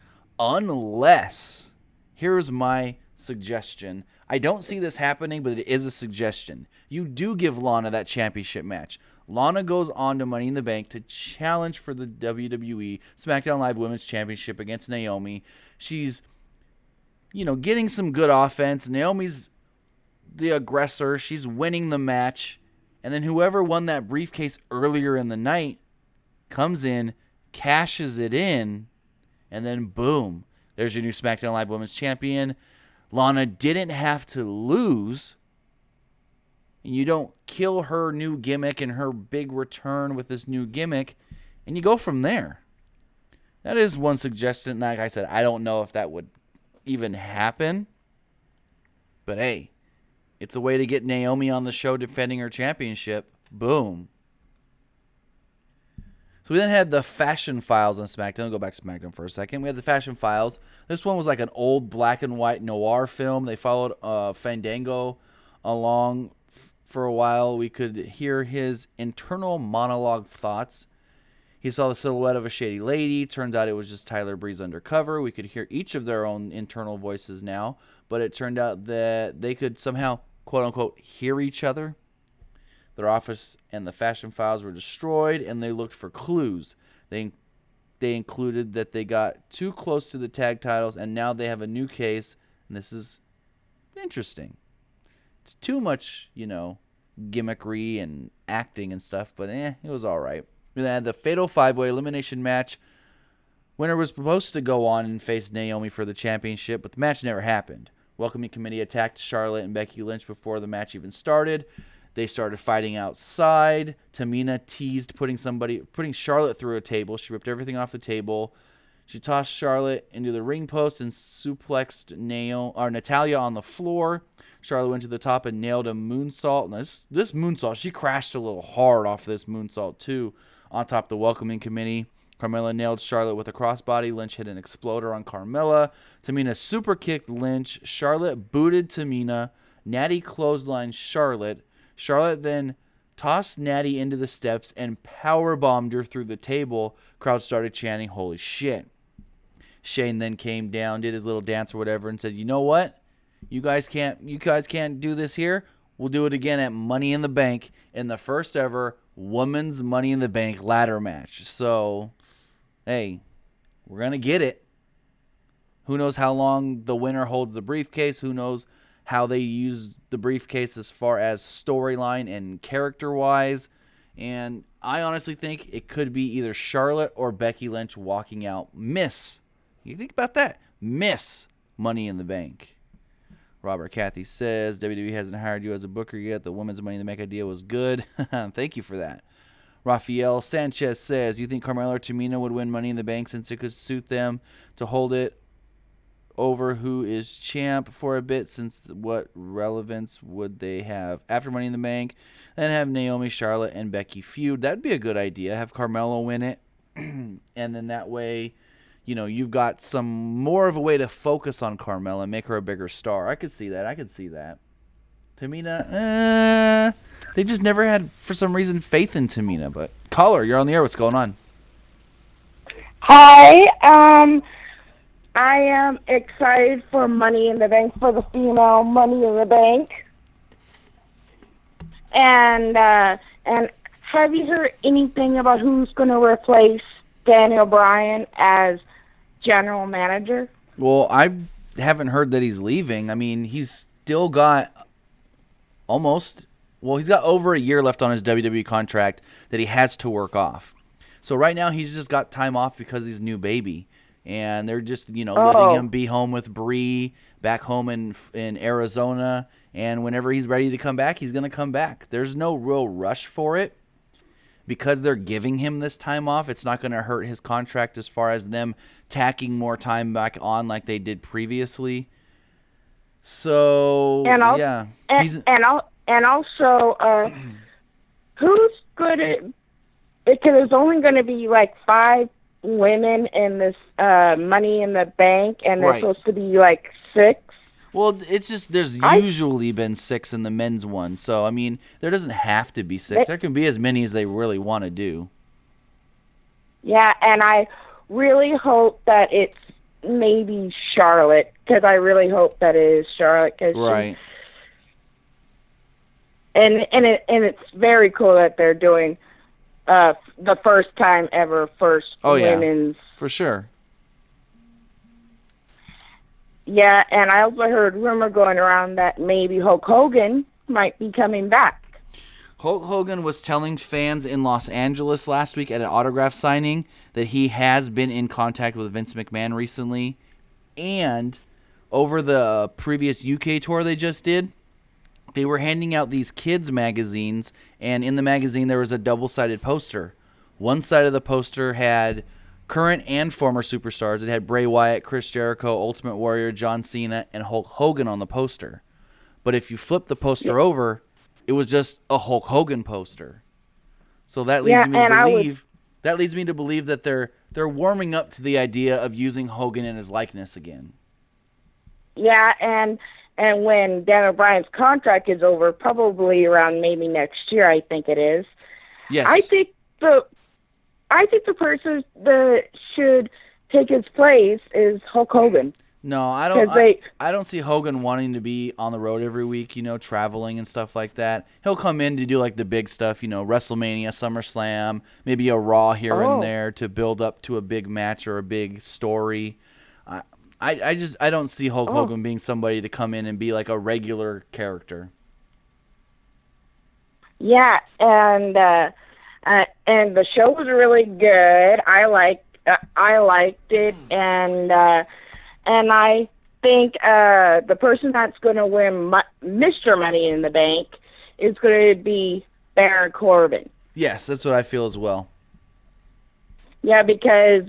here's my suggestion. I don't see this happening, but it is a suggestion. You do give Lana that championship match. Lana goes on to Money in the Bank to challenge for the WWE SmackDown Live Women's Championship against Naomi. She's, getting some good offense. Naomi's the aggressor. She's winning the match. And then whoever won that briefcase earlier in the night comes in, cashes it in, and then boom, there's your new SmackDown Live Women's Champion. Lana didn't have to lose. And you don't kill her new gimmick and her big return with this new gimmick, and you go from there. That is one suggestion. Like I said, I don't know if that would even happen. But hey, it's a way to get Naomi on the show defending her championship. Boom. So we then had the Fashion Files on SmackDown. I'll go back to SmackDown for a second. We had the Fashion Files. This one was like an old black and white noir film. They followed Fandango along for a while. We could hear his internal monologue thoughts. He saw the silhouette of a shady lady. Turns out it was just Tyler Breeze undercover. We could hear each of their own internal voices now, but it turned out that they could somehow, quote-unquote, hear each other. Their office and the Fashion Files were destroyed, and they looked for clues. They included that they got too close to the tag titles, and now they have a new case, and this is interesting. It's too much, gimmickry and acting and stuff, but it was all right. We had the Fatal 5-Way Elimination match. Winner was supposed to go on and face Naomi for the championship, but the match never happened. Welcoming Committee attacked Charlotte and Becky Lynch before the match even started. They started fighting outside. Tamina teased putting Charlotte through a table. She ripped everything off the table. She tossed Charlotte into the ring post and suplexed Natalya on the floor. Charlotte went to the top and nailed a moonsault. Now, this moonsault, she crashed a little hard off this moonsault too. On top of the Welcoming Committee, Carmella nailed Charlotte with a crossbody. Lynch hit an exploder on Carmella. Tamina super kicked Lynch. Charlotte booted Tamina. Natty clotheslined Charlotte. Charlotte then tossed Natty into the steps and powerbombed her through the table. Crowd started chanting, "Holy shit." Shane then came down, did his little dance or whatever, and said, "You know what? You guys can't do this here. We'll do it again at Money in the Bank in the first ever women's Money in the Bank ladder match." So, hey, we're going to get it. Who knows how long the winner holds the briefcase? Who knows how they use the briefcase as far as storyline and character-wise. And I honestly think it could be either Charlotte or Becky Lynch walking out Miss. You think about that? Miss Money in the Bank. Robert Cathy says, WWE hasn't hired you as a booker yet. The women's Money in the Bank idea was good. Thank you for that. Rafael Sanchez says, you think Carmella or Tamina would win Money in the Bank since it could suit them to hold it over who is champ for a bit, since what relevance would they have after Money in the Bank? Then have Naomi, Charlotte, and Becky feud. That'd be a good idea. Have Carmella win it. And then that way, you've got some more of a way to focus on Carmella and make her a bigger star. I could see that. Tamina, they just never had, for some reason, faith in Tamina. But caller, you're on the air. What's going on? Hi, I am excited for Money in the Bank, for the female Money in the Bank. And have you heard anything about who's going to replace Daniel Bryan as general manager? Well, I haven't heard that he's leaving. I mean, he's still got he's got over a year left on his WWE contract that he has to work off. So right now he's just got time off because he's a new baby. And they're just, letting him be home with Bree back home in Arizona. And whenever he's ready to come back, he's going to come back. There's no real rush for it. Because they're giving him this time off, it's not going to hurt his contract as far as them tacking more time back on like they did previously. So, yeah. And also, who's good at... Because there's only going to be like 5 women in this Money in the Bank, and there's supposed to be like 6. Well, it's just there's usually been 6 in the men's one. So, I mean, there doesn't have to be 6. There can be as many as they really want to do. Yeah, and I really hope that it's maybe Charlotte, because I really hope that it is Charlotte. Right. And it's very cool that they're doing the first time ever women's. For sure. Yeah, and I also heard rumor going around that maybe Hulk Hogan might be coming back. Hulk Hogan was telling fans in Los Angeles last week at an autograph signing that he has been in contact with Vince McMahon recently. And over the previous UK tour they just did, they were handing out these kids magazines, and in the magazine there was a double-sided poster. One side of the poster had current and former superstars. It had Bray Wyatt, Chris Jericho, Ultimate Warrior, John Cena, and Hulk Hogan on the poster. But if you flip the poster over, it was just a Hulk Hogan poster. So that leads me to believe that leads me to believe that they're warming up to the idea of using Hogan in his likeness again. Yeah, and when Daniel Bryan's contract is over, probably around maybe next year, I think it is. Yes. I think the person that should take his place is Hulk Hogan. No, I don't see Hogan wanting to be on the road every week, traveling and stuff like that. He'll come in to do like the big stuff, WrestleMania, SummerSlam, maybe a Raw here and there to build up to a big match or a big story. I don't see Hulk Hogan being somebody to come in and be like a regular character. Yeah, and the show was really good. I liked it, and I think the person that's going to win Mr. Money in the Bank is going to be Baron Corbin. Yes, that's what I feel as well. Yeah, because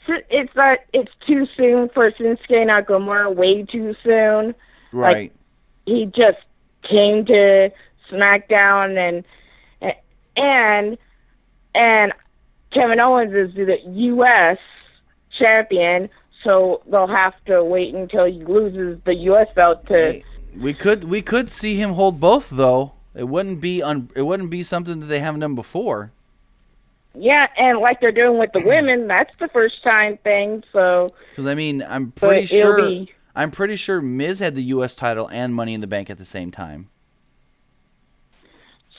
it's too soon for Shinsuke Nakamura. Way too soon. Right. Like, he just came to SmackDown, and Kevin Owens is the U.S. champion. So they'll have to wait until he loses the U.S. belt to. We could see him hold both though. It wouldn't be something that they haven't done before. Yeah, and like they're doing with the women, that's the first time thing. So. Because I'm pretty sure Miz had the U.S. title and Money in the Bank at the same time.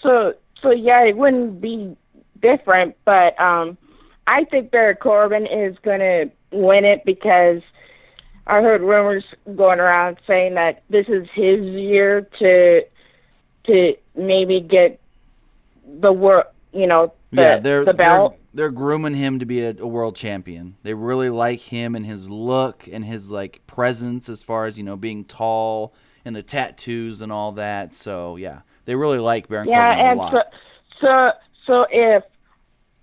So yeah, it wouldn't be different, but I think Baron Corbin is gonna win it because I heard rumors going around saying that this is his year to maybe get the world, the belt. They're grooming him to be a world champion. They really like him and his look and his like presence as far as being tall and the tattoos and all that. So yeah, they really like Baron Corbin a lot. So if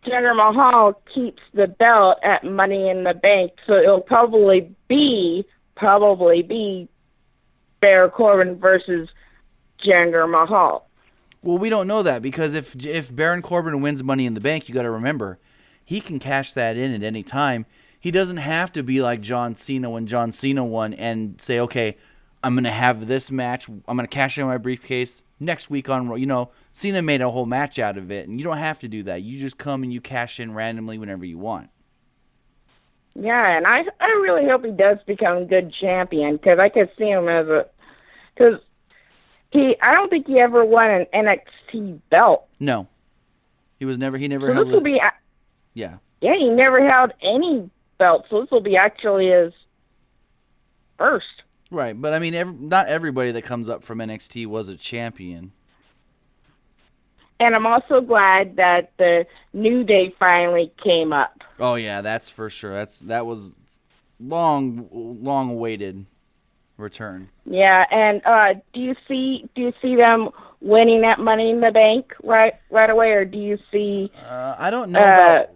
Jinder Mahal keeps the belt at Money in the Bank, so it'll probably be Baron Corbin versus Jinder Mahal. Well, we don't know that because if Baron Corbin wins Money in the Bank, you got to remember he can cash that in at any time. He doesn't have to be like John Cena when John Cena won and say, okay, I'm going to have this match. I'm going to cash in my briefcase next week on, Cena made a whole match out of it, and you don't have to do that. You just come and you cash in randomly whenever you want. Yeah, and I really hope he does become a good champion because I could see him because I don't think he ever won an NXT belt. No, he never so held. This will be. Yeah. Yeah, he never held any belt, so this will be actually his first. Right, but I mean, not everybody that comes up from NXT was a champion. And I'm also glad that the New Day finally came up. Oh yeah, that's for sure. That was long awaited return. Yeah, and do you see them winning that Money in the Bank right away, or do you see? I don't know.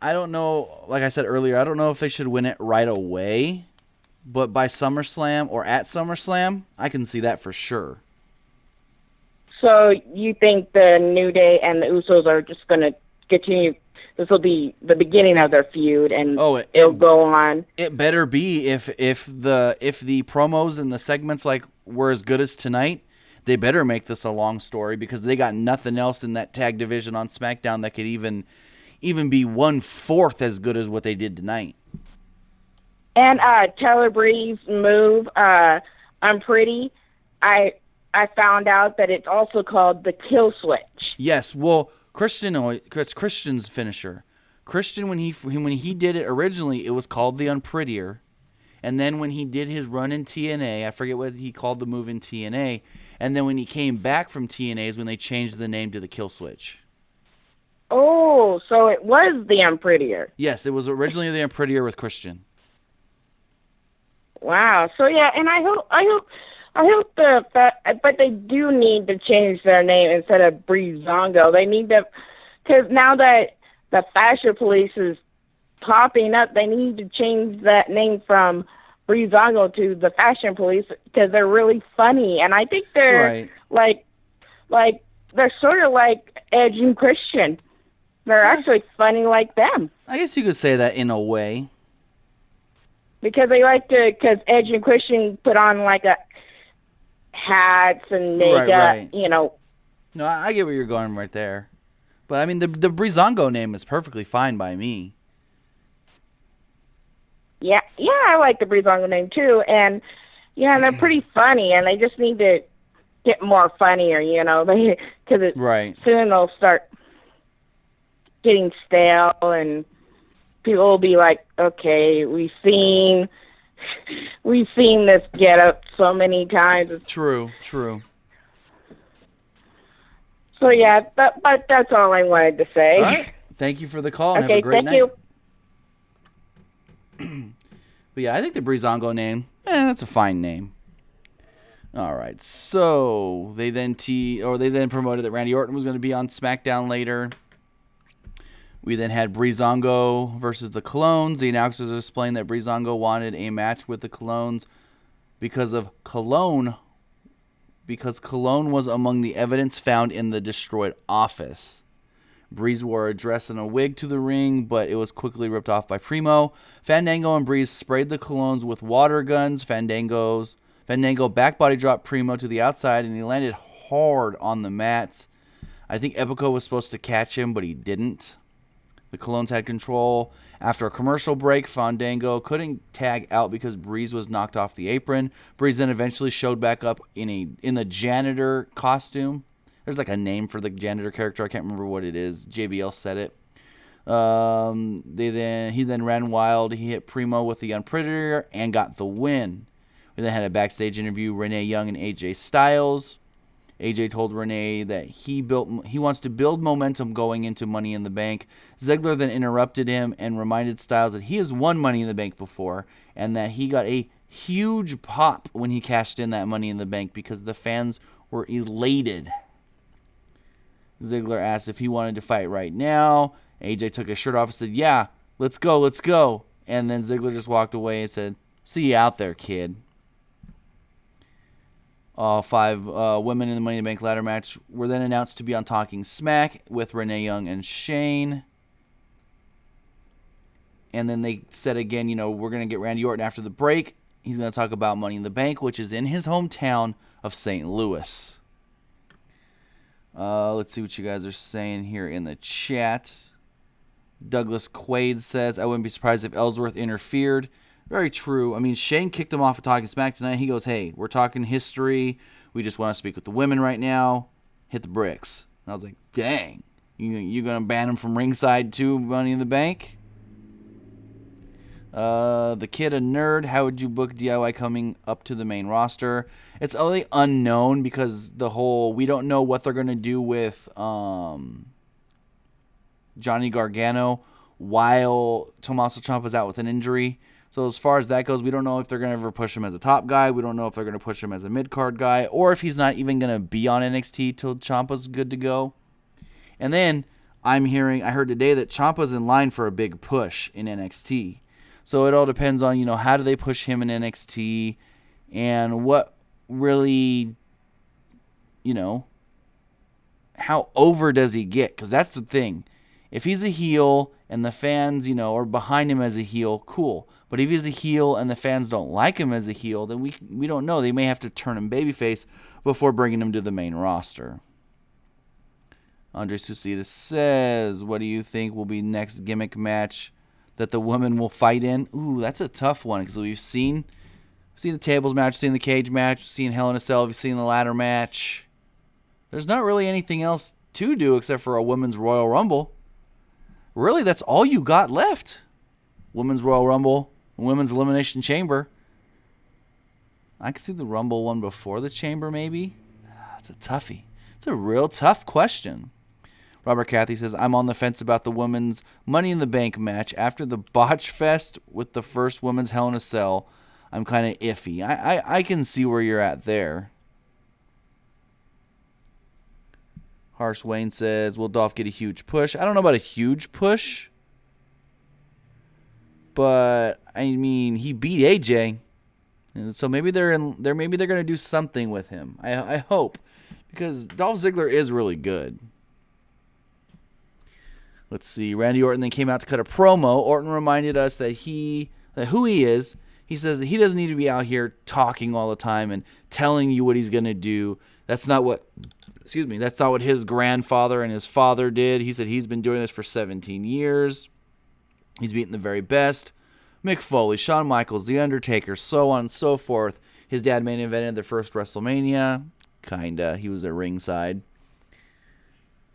I don't know. Like I said earlier, I don't know if they should win it right away. But by SummerSlam or at SummerSlam, I can see that for sure. So you think the New Day and the Usos are just going to continue? This will be the beginning of their feud, and it'll go on. It better be if the promos and the segments like were as good as tonight. They better make this a long story because they got nothing else in that tag division on SmackDown that could even be 1/4 as good as what they did tonight. And Tyler Breeze's move, I'm Pretty, I found out that it's also called the Kill Switch. Yes, well, Christian's finisher. Christian, when he did it originally, it was called the Unprettier. And then when he did his run in TNA, I forget what he called the move in TNA. And then when he came back from TNA is when they changed the name to the Kill Switch. Oh, so it was the Unprettier. Yes, it was originally the Unprettier with Christian. Wow. So yeah, and I hope but they do need to change their name instead of Breezango. They need to, because now that the Fashion Police is popping up, they need to change that name from Breezango to the Fashion Police because they're really funny, and I think they're like they're sort of like Edge and Christian. They're actually funny like them. I guess you could say that in a way. Because they like to, because Edge and Christian put on like a hats and they Right. got, No, I get where you're going right there. But, I mean, the Breezango name is perfectly fine by me. Yeah, I like the Breezango name too. And, they're pretty funny, and they just need to get more funnier, because Right. soon they'll start getting stale, and people will be like, okay, we've seen this get up so many times. True. So yeah, but that's all I wanted to say. All right. Thank you for the call, and Okay, have a great thank night. you. But yeah, I think the Breezango name, that's a fine name. All right, so they then promoted that Randy Orton was going to be on SmackDown later. We then had Breezango versus the Colones. The announcers are explaining that Breezango wanted a match with the Colones because Cologne was among the evidence found in the destroyed office. Breeze wore a dress and a wig to the ring, but it was quickly ripped off by Primo. Fandango and Breeze sprayed the Colones with water guns. Fandango back body dropped Primo to the outside, and he landed hard on the mats. I think Epico was supposed to catch him, but he didn't. The Colones had control. After a commercial break, Fandango couldn't tag out because Breeze was knocked off the apron. Breeze then eventually showed back up in the janitor costume. There's like a name for the janitor character. I can't remember what it is. JBL said it. He then ran wild. He hit Primo with the Unprettier and got the win. We then had a backstage interview. Renee Young and AJ Styles. AJ told Renee that he wants to build momentum going into Money in the Bank. Ziggler then interrupted him and reminded Styles that he has won Money in the Bank before and that he got a huge pop when he cashed in that Money in the Bank because the fans were elated. Ziggler asked if he wanted to fight right now. AJ took his shirt off and said, yeah, let's go. And then Ziggler just walked away and said, see you out there, kid. All 5 women in the Money in the Bank ladder match were then announced to be on Talking Smack with Renee Young and Shane. And then they said again, we're going to get Randy Orton after the break. He's going to talk about Money in the Bank, which is in his hometown of St. Louis. Let's see what you guys are saying here in the chat. Douglas Quaid says, I wouldn't be surprised if Ellsworth interfered. Very true. I mean, Shane kicked him off of Talking Smack tonight. He goes, hey, we're talking history. We just want to speak with the women right now. Hit the bricks. And I was like, dang. You going to ban him from ringside too, Money in the Bank? The Kid a Nerd. How would you book DIY coming up to the main roster? It's only unknown because we don't know what they're going to do with Johnny Gargano while Tommaso Ciampa's out with an injury. So as far as that goes, we don't know if they're going to ever push him as a top guy. We don't know if they're going to push him as a mid-card guy or if he's not even going to be on NXT till Ciampa's good to go. And then I heard today that Ciampa's in line for a big push in NXT. So it all depends on, how do they push him in NXT and what really, how over does he get? Because that's the thing. If he's a heel and the fans, are behind him as a heel, cool. But if he's a heel and the fans don't like him as a heel, then we don't know. They may have to turn him babyface before bringing him to the main roster. Andre Susitas says, what do you think will be next gimmick match that the woman will fight in? Ooh, that's a tough one because we've seen the tables match, seen the cage match, seen Hell in a Cell, we've seen the ladder match. There's not really anything else to do except for a women's Royal Rumble. Really, that's all you got left. Women's Royal Rumble, Women's Elimination Chamber. I could see the Rumble one before the Chamber, maybe. That's a toughie. It's a real tough question. Robert Cathy says, I'm on the fence about the women's Money in the Bank match. After the botch fest with the first women's Hell in a Cell, I'm kind of iffy. I can see where you're at there. Harsh Wayne says, will Dolph get a huge push? I don't know about a huge push. But, I mean, he beat AJ. And so maybe they're going to do something with him. I hope. Because Dolph Ziggler is really good. Let's see. Randy Orton then came out to cut a promo. Orton reminded us that who he is. He says that he doesn't need to be out here talking all the time and telling you what he's going to do. That's not what his grandfather and his father did. He said he's been doing this for 17 years. He's beaten the very best. Mick Foley, Shawn Michaels, The Undertaker, so on and so forth. His dad main evented their first WrestleMania. Kinda. He was at ringside.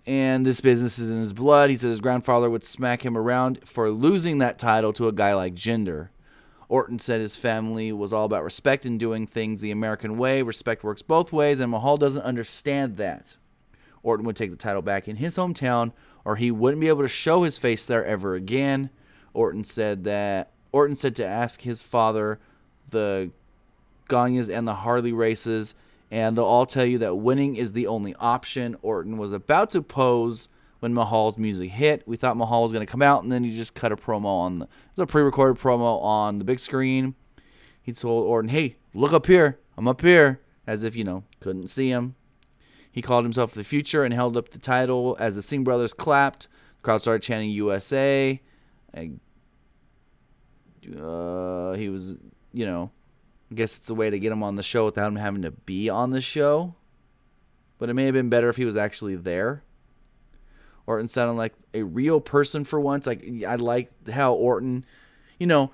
And this business is in his blood. He said his grandfather would smack him around for losing that title to a guy like Jinder. Orton said his family was all about respect and doing things the American way. Respect works both ways, and Mahal doesn't understand that. Orton would take the title back in his hometown, or he wouldn't be able to show his face there ever again. Orton said to ask his father the Ganyas and the Harley races, and they'll all tell you that winning is the only option. Orton was about to pose when Mahal's music hit. We thought Mahal was going to come out, and then he just cut a promo a pre-recorded promo on the big screen. He told Orton, "Hey, look up here. I'm up here," as if, couldn't see him. He called himself the Future and held up the title as the Singh brothers clapped. The crowd started chanting USA. He was, I guess it's a way to get him on the show without him having to be on the show. But it may have been better if he was actually there. Orton sounded like a real person for once. I like how Orton, thinking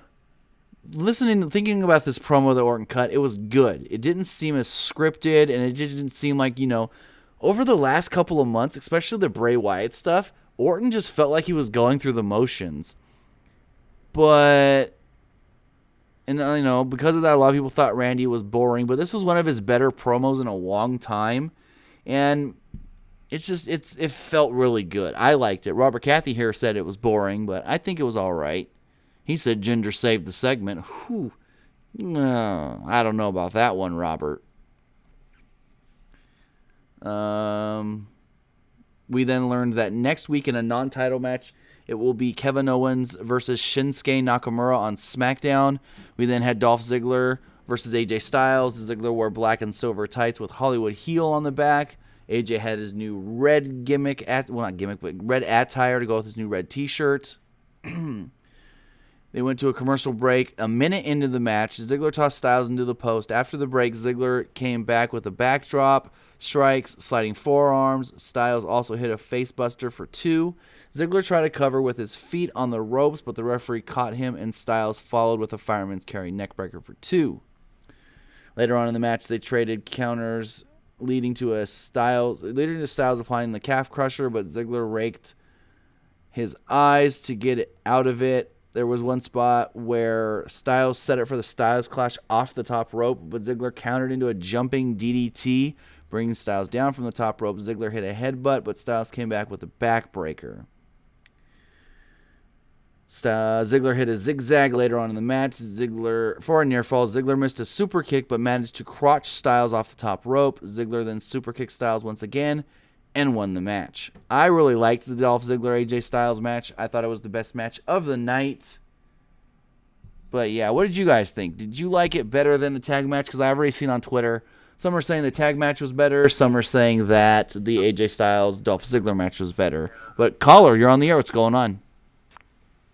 about this promo that Orton cut, it was good. It didn't seem as scripted, and it didn't seem like, over the last couple of months, especially the Bray Wyatt stuff, Orton just felt like he was going through the motions. But, because of that, a lot of people thought Randy was boring, but this was one of his better promos in a long time, and it felt really good. I liked it. Robert Cathy here said it was boring, but I think it was all right. He said Jinder saved the segment. Whew. No, I don't know about that one, Robert. We then learned that next week in a non-title match, it will be Kevin Owens versus Shinsuke Nakamura on SmackDown. We then had Dolph Ziggler versus AJ Styles. Ziggler wore black and silver tights with Hollywood Heel on the back. AJ had his new red red attire to go with his new red t-shirt. They went to a commercial break. A minute into the match, Ziggler tossed Styles into the post. After the break, Ziggler came back with a backdrop, strikes, sliding forearms. Styles also hit a facebuster for 2. Ziggler tried to cover with his feet on the ropes, but the referee caught him, and Styles followed with a fireman's carry neckbreaker for 2. Later on in the match, they traded counters, leading to Styles applying the calf crusher, but Ziggler raked his eyes to get it out of it. There was one spot where Styles set it for the Styles Clash off the top rope, but Ziggler countered into a jumping DDT, bringing Styles down from the top rope. Ziggler hit a headbutt, but Styles came back with a backbreaker. Ziggler hit a zigzag later on in the match. For a near fall, Ziggler missed a super kick, but managed to crotch Styles off the top rope. Ziggler then super kicked Styles once again and won the match. I really liked the Dolph Ziggler AJ Styles match. I thought it was the best match of the night. But yeah, what did you guys think? Did you like it better than the tag match? Because I've already seen on Twitter, some are saying the tag match was better. Some are saying that the AJ Styles Dolph Ziggler match was better. But caller, you're on the air. What's going on?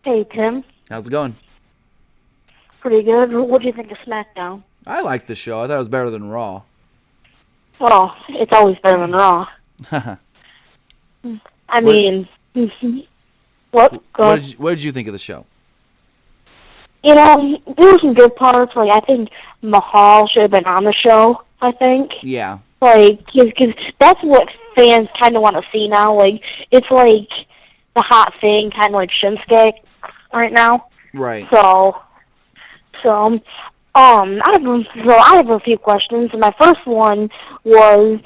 Hey, Tim. How's it going? Pretty good. What do you think of SmackDown? I liked the show. I thought it was better than Raw. Well, it's always better than Raw. I mean, what? What did you think of the show? There were some good parts. I think Mahal should have been on the show, I think. Yeah. Because that's what fans kind of want to see now. It's like the hot thing, kind of like Shinsuke right now. Right. So I have a few questions. And my first one was,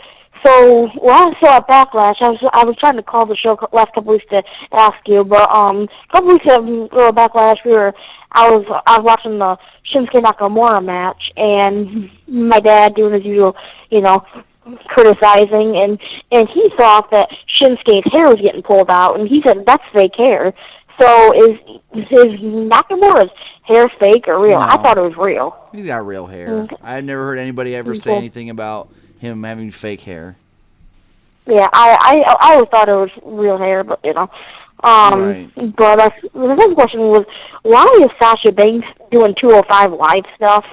I saw at Backlash. I was trying to call the show last couple weeks to ask you, but a couple weeks ago Backlash, I was watching the Shinsuke Nakamura match, and my dad doing his usual, criticizing, and he thought that Shinsuke's hair was getting pulled out, and he said that's fake hair. So is Nakamura's hair fake or real? No. I thought it was real. He's got real hair. Okay. I've never heard anybody ever say anything about him having fake hair. Yeah, I always thought it was real hair, but Right. But the next question was, why is Sasha Banks doing 205 Live stuff?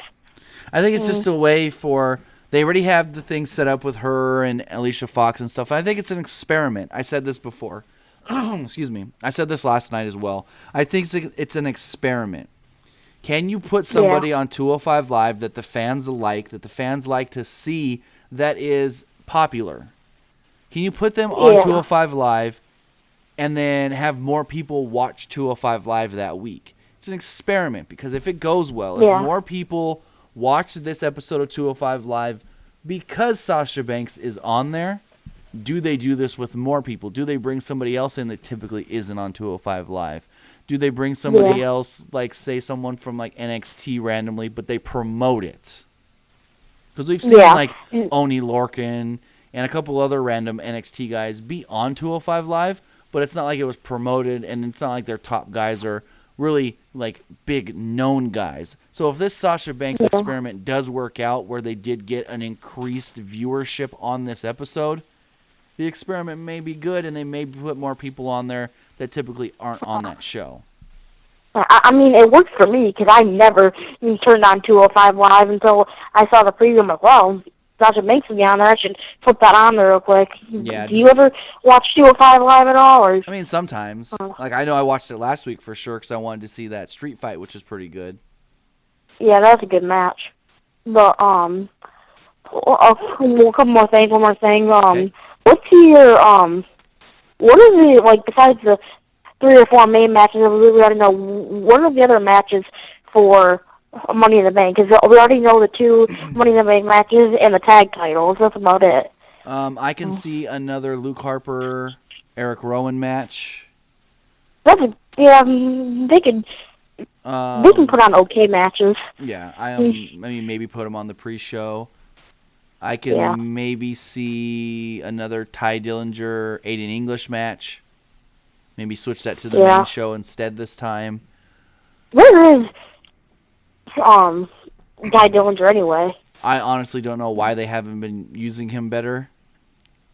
I think it's just a way for... They already have the thing set up with her and Alicia Fox and stuff. I think it's an experiment. I said this before. Excuse me. I said this last night as well. I think it's an experiment. Can you put somebody on 205 Live that the fans like to see, that is popular? Can you put them on 205 Live and then have more people watch 205 Live that week? It's an experiment, because if it goes well, if more people watch this episode of 205 Live because Sasha Banks is on there, do they do this with more people? Do they bring somebody else in that typically isn't on 205 Live? Do they bring somebody else, like, say, someone from, like, NXT randomly, but they promote it? Because we've seen, like, Oney Lorcan and a couple other random NXT guys be on 205 Live, but it's not like it was promoted, and it's not like their top guys are really, like, big known guys. So if this Sasha Banks experiment does work out, where they did get an increased viewership on this episode, the experiment may be good, and they may put more people on there that typically aren't on that show. I mean, it worked for me, because I never turned on 205 Live until I saw the preview. I'm like, well, Sasha Banks will be on there. I should put that on there real quick. Yeah, do you ever watch 205 Live at all? Or? I mean, sometimes. Like, I know I watched it last week for sure, because I wanted to see that street fight, which is pretty good. Yeah, that's a good match. But, one more thing. Okay. What's your, what is the, like, besides the 3 or 4 main matches that we already know, what are the other matches for Money in the Bank? Because we already know the 2 Money in the Bank matches and the tag titles. That's about it. I can see another Luke Harper, Eric Rowan match. They can put on okay matches. Yeah, I mean, maybe put them on the pre-show. I can maybe see another Ty Dillinger, Aiden English match. Maybe switch that to the main show instead this time. Where is Ty Dillinger anyway? I honestly don't know why they haven't been using him better.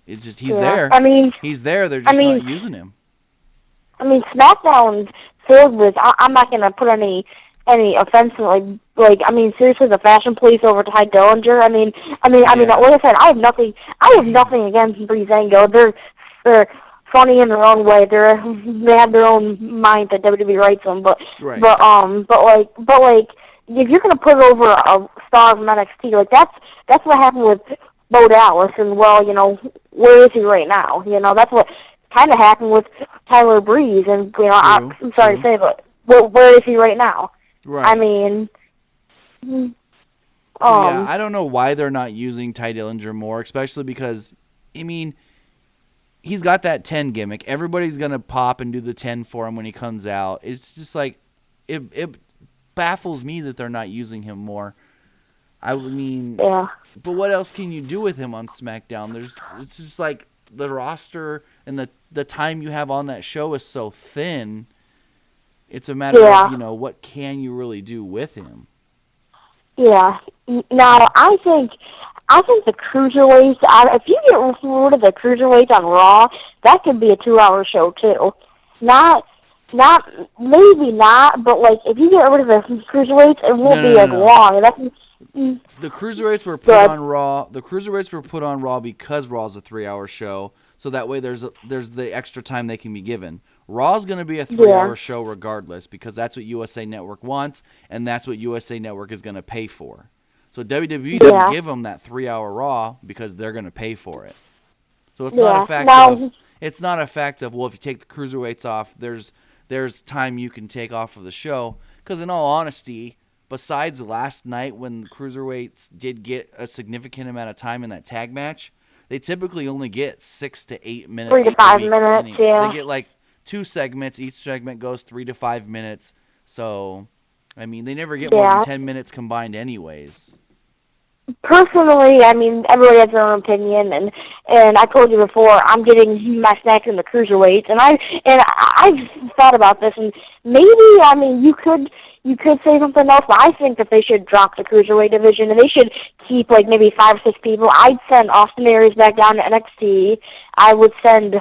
It's just he's there. I mean, he's there. They're just not using him. I mean, SmackDown's filled with. I'm not gonna put any offense like I mean, seriously, the Fashion Police over Ty Dillinger. I mean, like I said, I have nothing against Breezango. They're funny in their own way. They have their own mind that WWE writes them. But if you're gonna put over a star from NXT, like that's what happened with Bo Dallas, and well, where is he right now? That's what kind of happened with Tyler Breeze, and I'm sorry to say, but where is he right now? Right. I mean, I don't know why they're not using Ty Dillinger more, especially because, I mean, he's got that 10 gimmick. Everybody's going to pop and do the 10 for him when he comes out. It's just like, it baffles me that they're not using him more. I mean, but what else can you do with him on SmackDown? It's just like the roster and the time you have on that show is so thin. It's a matter of, what can you really do with him? Yeah. Now, I think the cruiserweights, if you get rid of the cruiserweights on Raw, that could be a 2-hour show, too. Maybe not, but, like, if you get rid of the cruiserweights, it won't be as long. The cruiserweights were put on Raw. The cruiserweights were put on Raw because Raw's a 3-hour show, so that way there's the extra time they can be given. Raw's going to be a 3-hour show regardless, because that's what USA Network wants, and that's what USA Network is going to pay for. So WWE doesn't give them that 3-hour Raw because they're going to pay for it. So it's not a fact of well, if you take the cruiserweights off, there's time you can take off of the show. Because in all honesty, besides last night when the cruiserweights did get a significant amount of time in that tag match, they typically only get 6 to 8 minutes. 3 to 5 minutes, They get like 2 segments. Each segment goes 3 to 5 minutes. So, I mean, they never get more than 10 minutes combined anyways. Personally, I mean, everybody has their own opinion, and I told you before, I'm getting my snacks in the cruiserweights, and I've thought about this, and maybe, I mean, you could you could say something else, but I think that they should drop the cruiserweight division and they should keep like maybe 5 or 6 people. I'd send Austin Aries back down to NXT. I would send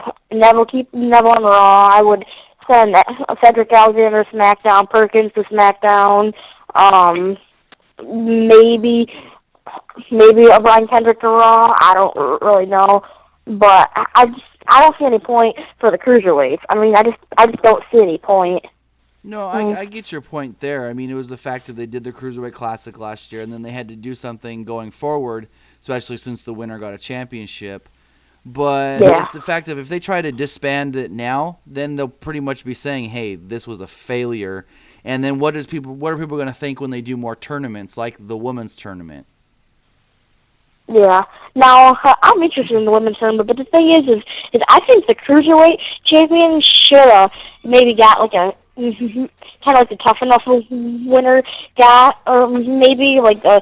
keep Neville on Raw. I would send Cedric Alexander to SmackDown, Perkins to SmackDown. Maybe a Brian Kendrick to Raw. I don't really know, but I don't see any point for the cruiserweights. I mean, I just don't see any point. No, I get your point there. I mean, it was the fact that they did the Cruiserweight Classic last year, and then they had to do something going forward, especially since the winner got a championship. But it's the fact that if they try to disband it now, then they'll pretty much be saying, hey, this was a failure. And then what are people going to think when they do more tournaments, like the women's tournament? Yeah. Now, I'm interested in the women's tournament, but the thing is I think the Cruiserweight champion should have maybe got like a kind of like the Tough Enough winner got, or maybe like a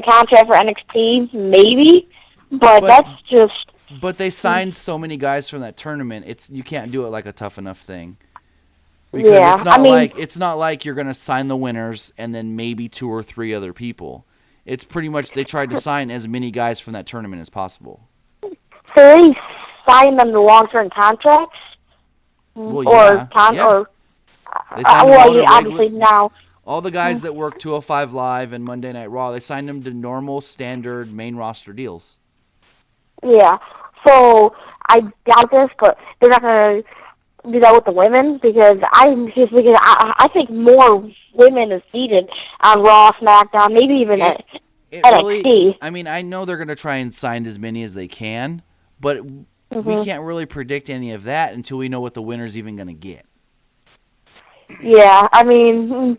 contract for NXT, maybe. But that's just... But they signed so many guys from that tournament. You can't do it like a Tough Enough thing. Because it's not like you're going to sign the winners and then maybe 2 or 3 other people. It's pretty much they tried to sign as many guys from that tournament as possible. So they signed them to long-term contracts? Well, yeah. They signed them obviously now. All the guys that work 205 Live and Monday Night Raw, they signed them to normal, standard, main roster deals. Yeah. So I doubt this, but they're not going to do that with the women because I think more women is needed on Raw, SmackDown, maybe even at NXT. Really, I mean, I know they're going to try and sign as many as they can, but we can't really predict any of that until we know what the winner's even going to get. Yeah, I mean,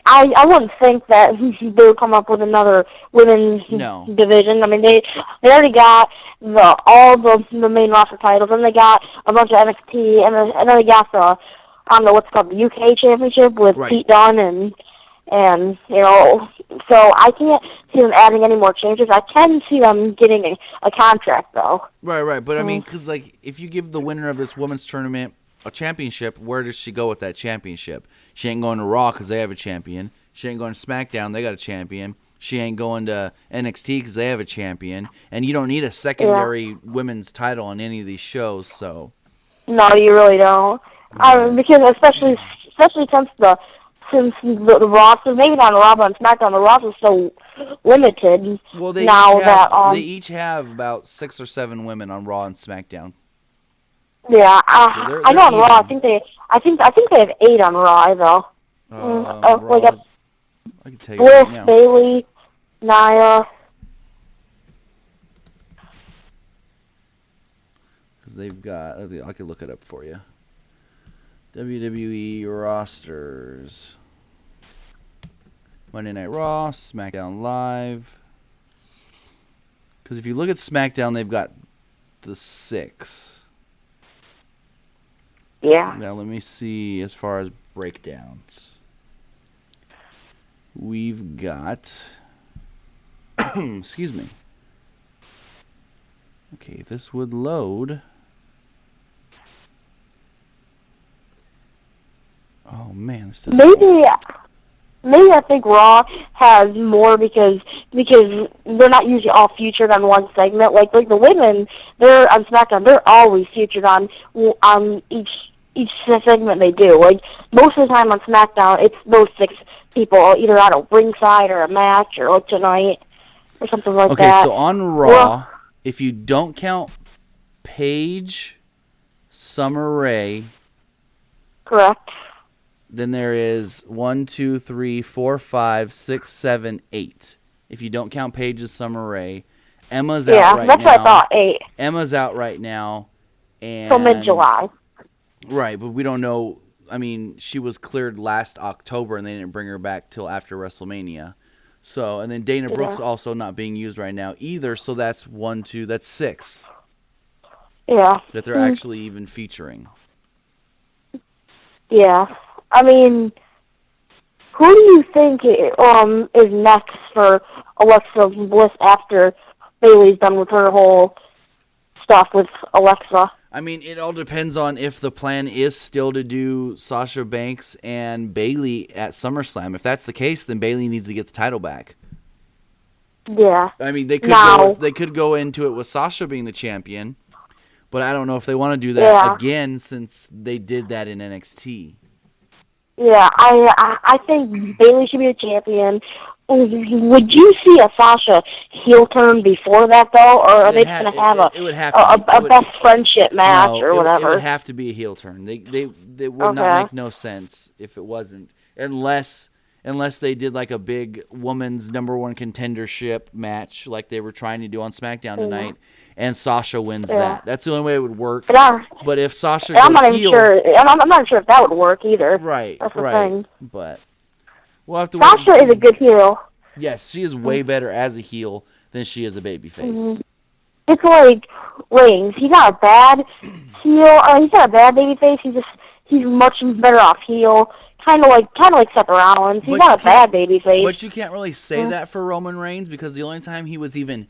I wouldn't think that they would come up with another women's division. I mean, they already got all the main roster titles, and they got a bunch of NXT, and then they got I don't know what's called the UK Championship with Pete Dunne, and so I can't see them adding any more changes. I can see them getting a contract though. Right, but I mean, because like if you give the winner of this women's tournament a championship, where does she go with that championship? She ain't going to Raw because they have a champion. She ain't going to SmackDown, they got a champion. She ain't going to NXT because they have a champion. And you don't need a secondary women's title on any of these shows. So no, you really don't. Because especially since the roster, maybe not on Raw, but on SmackDown, the roster is so limited. Well, they each have about 6 or 7 women on Raw and SmackDown. Yeah, I know on Raw. I think they have 8 on Raw though. I can tell you right now. Bayley, Nia. Because they've got, I can look it up for you. WWE rosters. Monday Night Raw, SmackDown Live. Because if you look at SmackDown, they've got the 6. Yeah. Now let me see as far as breakdowns. We've got... excuse me. Okay, if this would load... Oh, man. This maybe I think Raw has more because they're not usually all featured on one segment. Like the women, they're on SmackDown. They're always featured on each segment they do. Like most of the time on SmackDown, it's those 6 people either at a ringside or a match or tonight or something like that. Okay, so on Raw, if you don't count Paige, Summer Rae, correct. Then there is 1, 2, 3, 4, 5, 6, 7, 8. If you don't count Paige's Summer Rae, Emma's out right now. Yeah, that's what I thought. 8. Emma's out right now, and till mid-July. Right, but we don't know. I mean, she was cleared last October, and they didn't bring her back till after WrestleMania. So, and then Dana Brooks also not being used right now either. So that's 1, 2. That's 6. Yeah. That they're actually even featuring. Yeah. I mean, who do you think is next for Alexa Bliss after Bayley's done with her whole stuff with Alexa? I mean, it all depends on if the plan is still to do Sasha Banks and Bayley at SummerSlam. If that's the case, then Bayley needs to get the title back. Yeah. I mean, they could go into it with Sasha being the champion, but I don't know if they want to do that again since they did that in NXT. Yeah, I think Bayley should be the champion. Would you see a Sasha heel turn before that, though, or are they just going to have a best friendship match or whatever? It would have to be a heel turn. They would not make no sense if it wasn't, unless they did like a big woman's #1 contendership match like they were trying to do on SmackDown tonight, and Sasha wins that. That's the only way it would work. But if Sasha goes I'm not even heel, sure. I'm not sure if that would work either. Right, That's the thing. But we'll have to. Sasha is a good heel. Yes, she is way better as a heel than she is a babyface. It's like Reigns. He's not a bad heel. He's not a bad babyface. He's much better off heel. Kind of like Seth Rollins. He's not a bad babyface. But you can't really say that for Roman Reigns because the only time he was even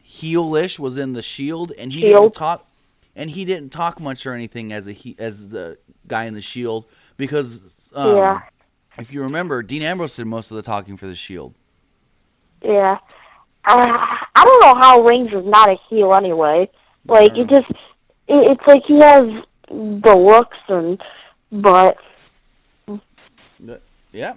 heelish was in the Shield, and he didn't talk much or anything as the guy in the Shield because if you remember, Dean Ambrose did most of the talking for the Shield. Yeah. I don't know how Reigns is not a heel anyway. Like, it's like he has the looks, but... Yeah,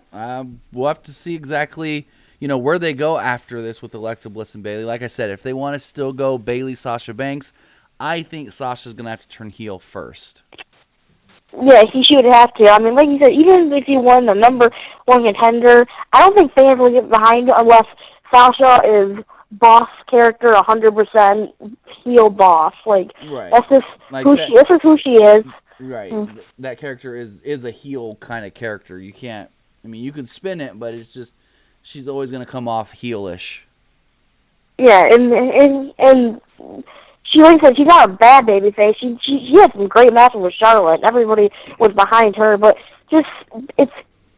we'll have to see exactly, where they go after this with Alexa Bliss and Bayley. Like I said, if they want to still go Bayley, Sasha Banks, I think Sasha's going to have to turn heel first. Yeah, she would have to. I mean, like you said, even if you won the #1 contender, I don't think fans will get behind it unless Sasha is boss character 100% heel boss. Like, that's just this is who she is. Right. That character is a heel kind of character. You can't, you can spin it, but it's just, she's always going to come off heelish. Yeah, and she, like I said, she's not a bad babyface. She had some great matches with Charlotte. Everybody was behind her, but just,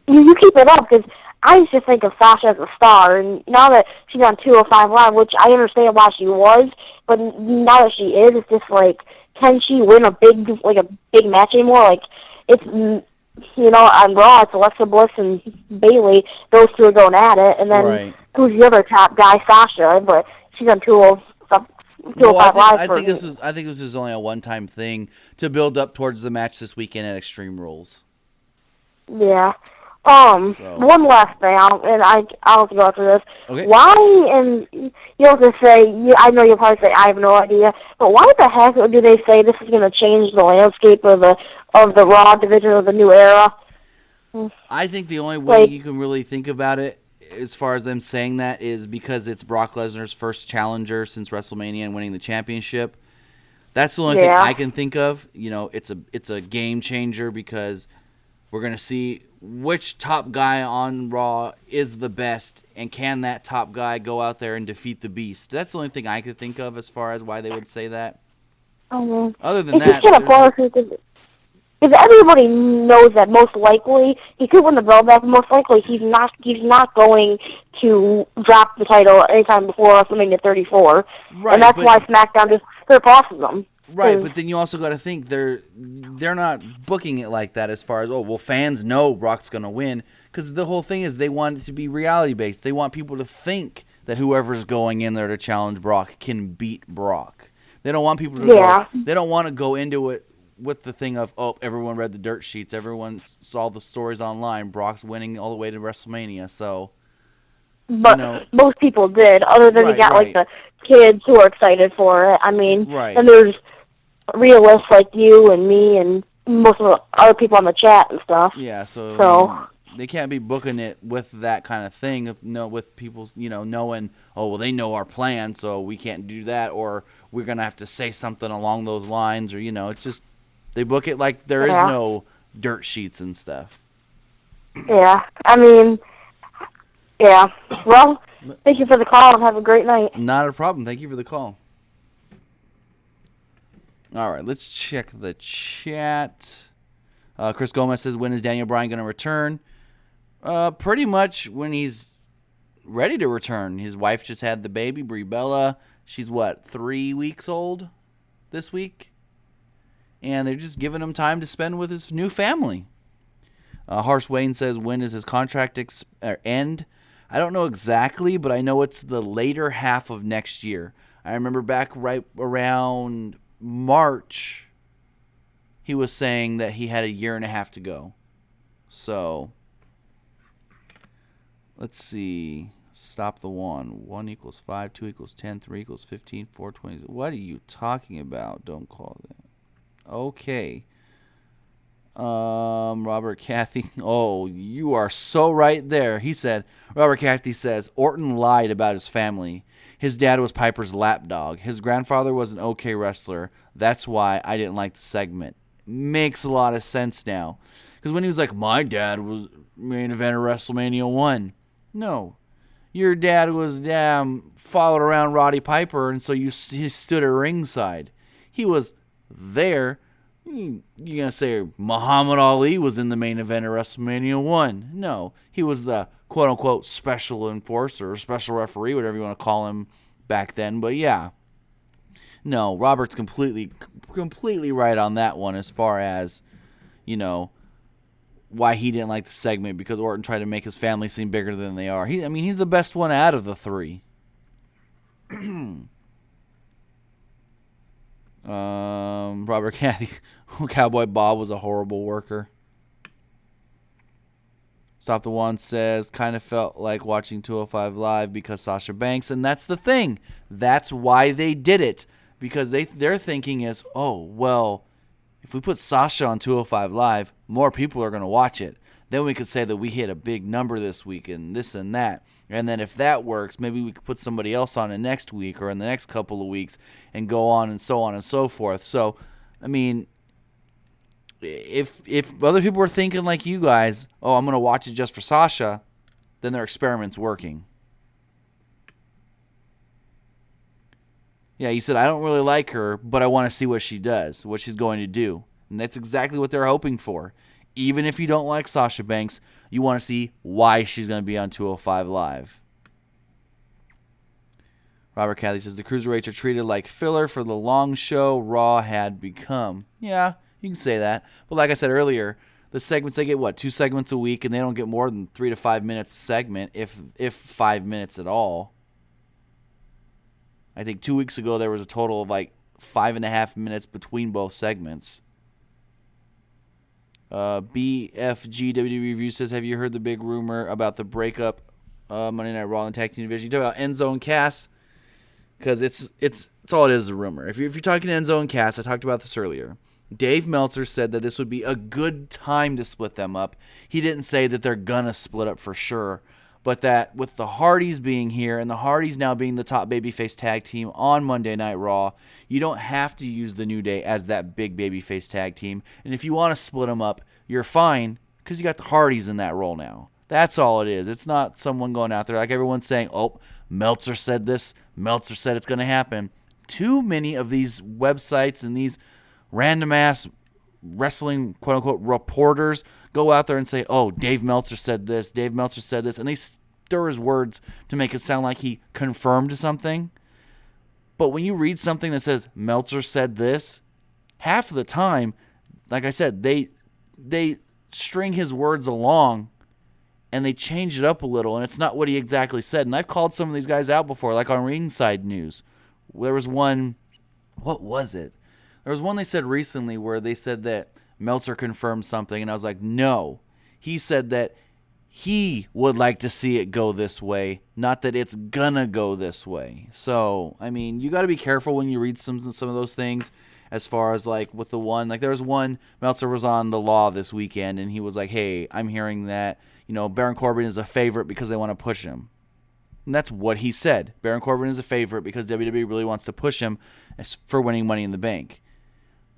you keep it up, because I used to think of Sasha as a star, and now that she's on 205 Live, which I understand why she was, but now that she is, it's just like, can she win a big match anymore? Like, it's, on Raw, it's Alexa Bliss and Bayley. Those two are going at it, and then who's the other top guy? Sasha, but she's on 205 Live. I think this is only a one-time thing to build up towards the match this weekend at Extreme Rules. Yeah. One last thing, I'll have to go after this. Okay. Why, and you'll have to say, I know you'll probably say, I have no idea, but why the heck do they say this is going to change the landscape of the Raw division of the new era? I think the only way you can really think about it, as far as them saying that, is because it's Brock Lesnar's first challenger since WrestleMania and winning the championship. That's the only thing I can think of. It's a game changer because we're going to see which top guy on Raw is the best, and can that top guy go out there and defeat the Beast? That's the only thing I could think of as far as why they would say that. Other than that, because everybody knows that most likely he could win the belt back. Most likely he's not going to drop the title anytime before WrestleMania 34, and that's why SmackDown just surpasses them. Right, but then you also got to think they're not booking it like that as far as, fans know Brock's going to win, because the whole thing is they want it to be reality-based. They want people to think that whoever's going in there to challenge Brock can beat Brock. They don't want people to they don't want to go into it with the thing of, everyone read the dirt sheets, everyone saw the stories online, Brock's winning all the way to WrestleMania, so... But most people did, other than you got the kids who are excited for it. I mean, and there's realists like you and me and most of the other people on the chat and stuff. Yeah, so they can't be booking it with that kind of thing. With people, knowing, they know our plan, so we can't do that, or we're gonna have to say something along those lines, or it's just they book it like there is no dirt sheets and stuff. Yeah, I mean, yeah. Well, thank you for the call and have a great night. Not a problem. Thank you for the call. All right, let's check the chat. Chris Gomez says, when is Daniel Bryan going to return? Pretty much when he's ready to return. His wife just had the baby, Brie Bella. She's, 3 weeks old this week? and they're just giving him time to spend with his new family. Harsh Wayne says, when is his contract end? I don't know exactly, but I know it's the later half of next year. I remember back right around March, he was saying that he had a year and a half to go. So, let's see. Stop the one. 1 equals 5, 2 equals 10, 3 equals 15, 4 20. What are you talking about? Don't call that. Okay. Robert Cathy. Oh, you are so right there. He said, Robert Cathy says, Orton lied about his family. His dad was Piper's lapdog. His grandfather was an okay wrestler. That's why I didn't like the segment. Makes a lot of sense now. Because when he was like, my dad was main event of WrestleMania 1. No. Your dad was followed around Roddy Piper, and so he stood at ringside. He was there. You're going to say Muhammad Ali was in the main event of WrestleMania 1. No, he was the quote-unquote special enforcer or special referee, whatever you want to call him back then. But yeah, no, Robert's completely right on that one as far as, why he didn't like the segment, because Orton tried to make his family seem bigger than they are. He's the best one out of the three. Robert Cathy, Cowboy Bob was a horrible worker. Stop the One says, kind of felt like watching 205 Live because Sasha Banks, and that's the thing. That's why they did it, because their thinking is, oh, well, if we put Sasha on 205 Live, more people are going to watch it. Then we could say that we hit a big number this week and this and that. And then if that works, maybe we could put somebody else on it next week or in the next couple of weeks and go on and so forth. So, if other people were thinking like you guys, oh, I'm going to watch it just for Sasha, then their experiment's working. Yeah, you said, I don't really like her, but I want to see what she does, what she's going to do. And that's exactly what they're hoping for. Even if you don't like Sasha Banks, you want to see why she's going to be on 205 Live. Robert Cathy says, the Cruiserweights are treated like filler for the long show Raw had become. Yeah, you can say that. But like I said earlier, the segments, they get, 2 segments a week, and they don't get more than 3 to 5 minutes a segment, if 5 minutes at all. I think 2 weeks ago there was a total of 5.5 minutes between both segments. BFG WWE Review says, have you heard the big rumor about the breakup Monday Night Raw and Tag Team Division? You talk about Enzo and Cass, because it's all it is a rumor. If you're talking Enzo and Cass, I talked about this earlier. Dave Meltzer said that this would be a good time to split them up. He didn't say that they're gonna split up for sure, but that with the Hardys being here and the Hardys now being the top babyface tag team on Monday Night Raw, you don't have to use the New Day as that big babyface tag team. And if you want to split them up, you're fine, because you got the Hardys in that role now. That's all it is. It's not someone going out there like everyone's saying, oh, Meltzer said this, Meltzer said it's going to happen. Too many of these websites and these random-ass wrestling, quote-unquote, reporters go out there and say, oh, Dave Meltzer said this, Dave Meltzer said this, and they stir his words to make it sound like he confirmed something. But when you read something that says Meltzer said this, half of the time, like I said, they string his words along and they change it up a little, and it's not what he exactly said. And I've called some of these guys out before, like on Ringside News. There was one, what was it? There was one they said recently where they said that Meltzer confirmed something, and I was like, no. He said that he would like to see it go this way, not that it's gonna go this way. So, you got to be careful when you read some of those things, as far as with the one, there was one, Meltzer was on The Law this weekend, and he was like, hey, I'm hearing that, Baron Corbin is a favorite because they want to push him. And that's what he said. Baron Corbin is a favorite because WWE really wants to push him for winning Money in the Bank.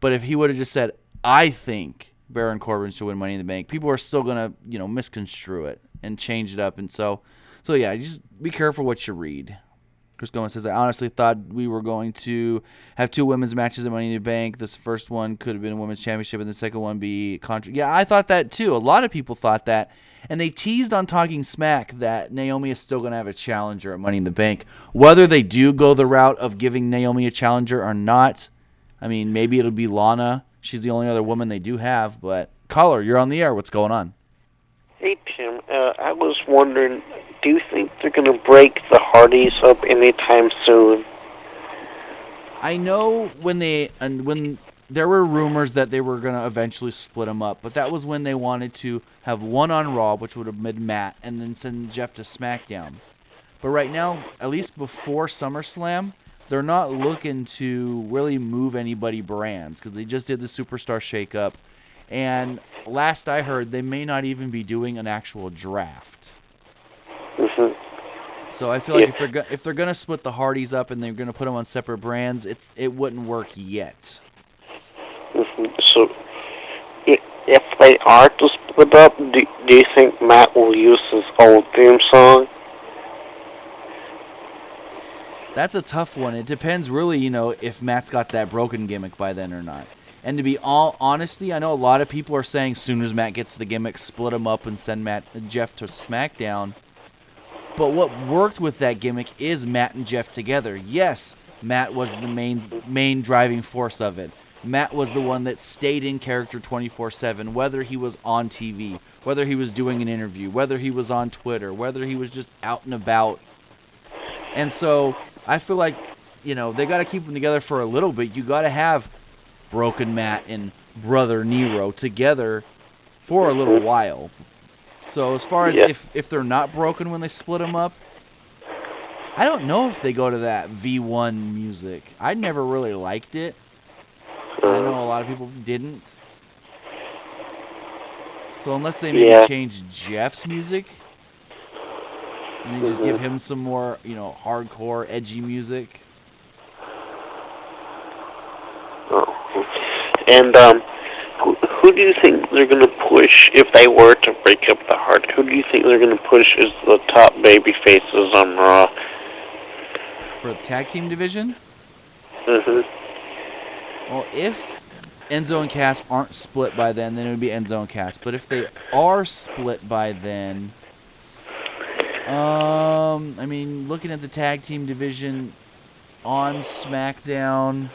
But if he would have just said, I think Baron Corbin should win Money in the Bank, people are still going to, misconstrue it and change it up. And so yeah, just be careful what you read. Chris Gomez says, I honestly thought we were going to have 2 women's matches at Money in the Bank. This first one could have been a women's championship and the second one be contra. Yeah, I thought that too. A lot of people thought that. And they teased on Talking Smack that Naomi is still going to have a challenger at Money in the Bank. Whether they do go the route of giving Naomi a challenger or not, maybe it'll be Lana. she's the only other woman they do have. But caller, you're on the air. What's going on? Hey, Tim. I was wondering, do you think they're going to break the Hardys up anytime soon? I know when there were rumors that they were going to eventually split them up, but that was when they wanted to have one on Raw, which would have been Matt, and then send Jeff to SmackDown. But right now, at least before SummerSlam, they're not looking to really move anybody brands because they just did the Superstar shakeup. And last I heard, they may not even be doing an actual draft. Mm-hmm. So I feel like if they're gonna split the Hardys up and they're gonna put them on separate brands, it wouldn't work yet. Mm-hmm. So if they are to split up, do you think Matt will use his old theme song? That's a tough one. It depends really, if Matt's got that broken gimmick by then or not. And to be all honesty, I know a lot of people are saying as soon as Matt gets the gimmick, split him up and send Jeff to SmackDown. But what worked with that gimmick is Matt and Jeff together. Yes, Matt was the main driving force of it. Matt was the one that stayed in character 24/7, whether he was on TV, whether he was doing an interview, whether he was on Twitter, whether he was just out and about. And so I feel like, they got to keep them together for a little bit. You got to have Broken Matt and Brother Nero together for a little while. So as far as if they're not broken when they split them up, I don't know if they go to that V1 music. I never really liked it. I know a lot of people didn't. So unless they maybe change Jeff's music and they just give him some more, hardcore, edgy music. And who do you think they're going to push if they were to break up the Hard? Who do you think they're going to push as the top baby faces on Raw? For the tag team division? Mm-hmm. Well, if Enzo and Cass aren't split by then it would be Enzo and Cass. But if they are split by then, looking at the tag team division on SmackDown,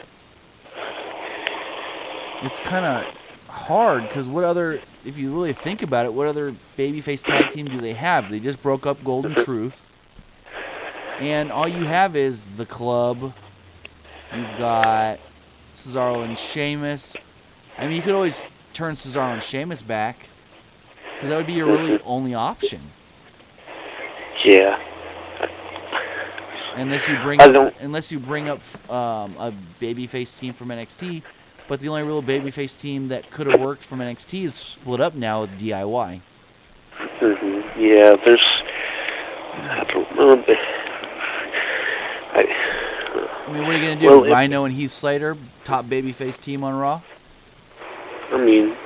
it's kind of hard because if you really think about it, what other babyface tag team do they have? They just broke up Golden Truth. And all you have is the Club. You've got Cesaro and Sheamus. You could always turn Cesaro and Sheamus back because that would be your really only option. Yeah. Unless you bring up a babyface team from NXT. But the only real babyface team that could have worked from NXT is split up now with DIY. Mm-hmm. Yeah, I don't know. What are you going to do? Rhino and Heath Slater, top babyface team on Raw? You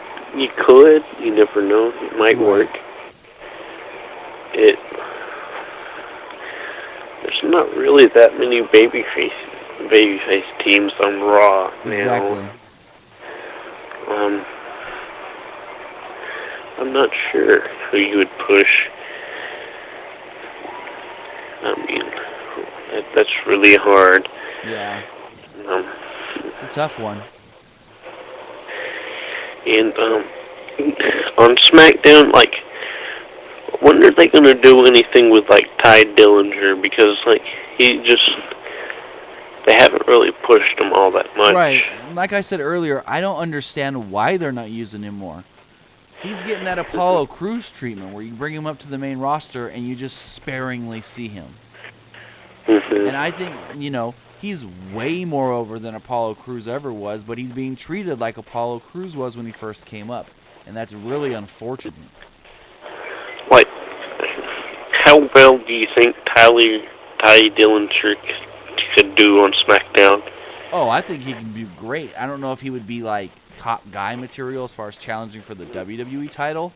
could. You never know. It might work. There's not really that many babyface teams on Raw now. Exactly. I'm not sure who you would push. That's really hard. Yeah. It's a tough one. And on SmackDown, when are they going to do anything with Ty Dillinger? Because they haven't really pushed him all that much. Right. Like I said earlier, I don't understand why they're not using him more. He's getting that Apollo Crews treatment where you bring him up to the main roster and you just sparingly see him. Mm-hmm. And I think, he's way more over than Apollo Crews ever was, but he's being treated like Apollo Crews was when he first came up. And that's really unfortunate. How well do you think Ty Dillinger could do on SmackDown? Oh, I think he can do great. I don't know if he would be top guy material as far as challenging for the WWE title,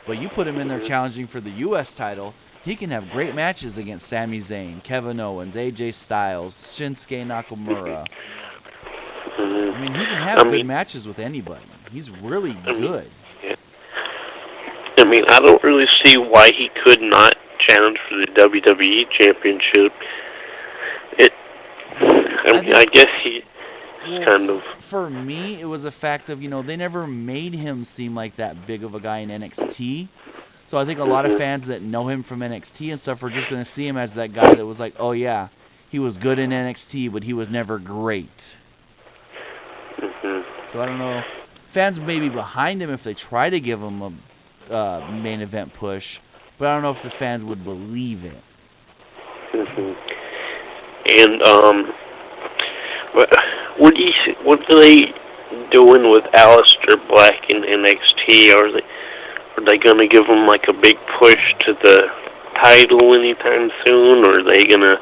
but you put him in there challenging for the U.S. title, he can have great matches against Sami Zayn, Kevin Owens, AJ Styles, Shinsuke Nakamura. Mm-hmm. He can have good matches with anybody. He's really good. Yeah. I don't really see why he could not challenge for the WWE Championship. I guess kind of. For me, it was a fact of, they never made him seem like that big of a guy in NXT. So I think a lot of fans that know him from NXT and stuff are just going to see him as that guy that was like, oh, yeah, he was good in NXT, but he was never great. So I don't know. Fans may be behind him if they try to give him a main event push, but I don't know if the fans would believe it. And what are they doing with Aleister Black in NXT? Are they going to give him like a big push to the title anytime soon, or are they going to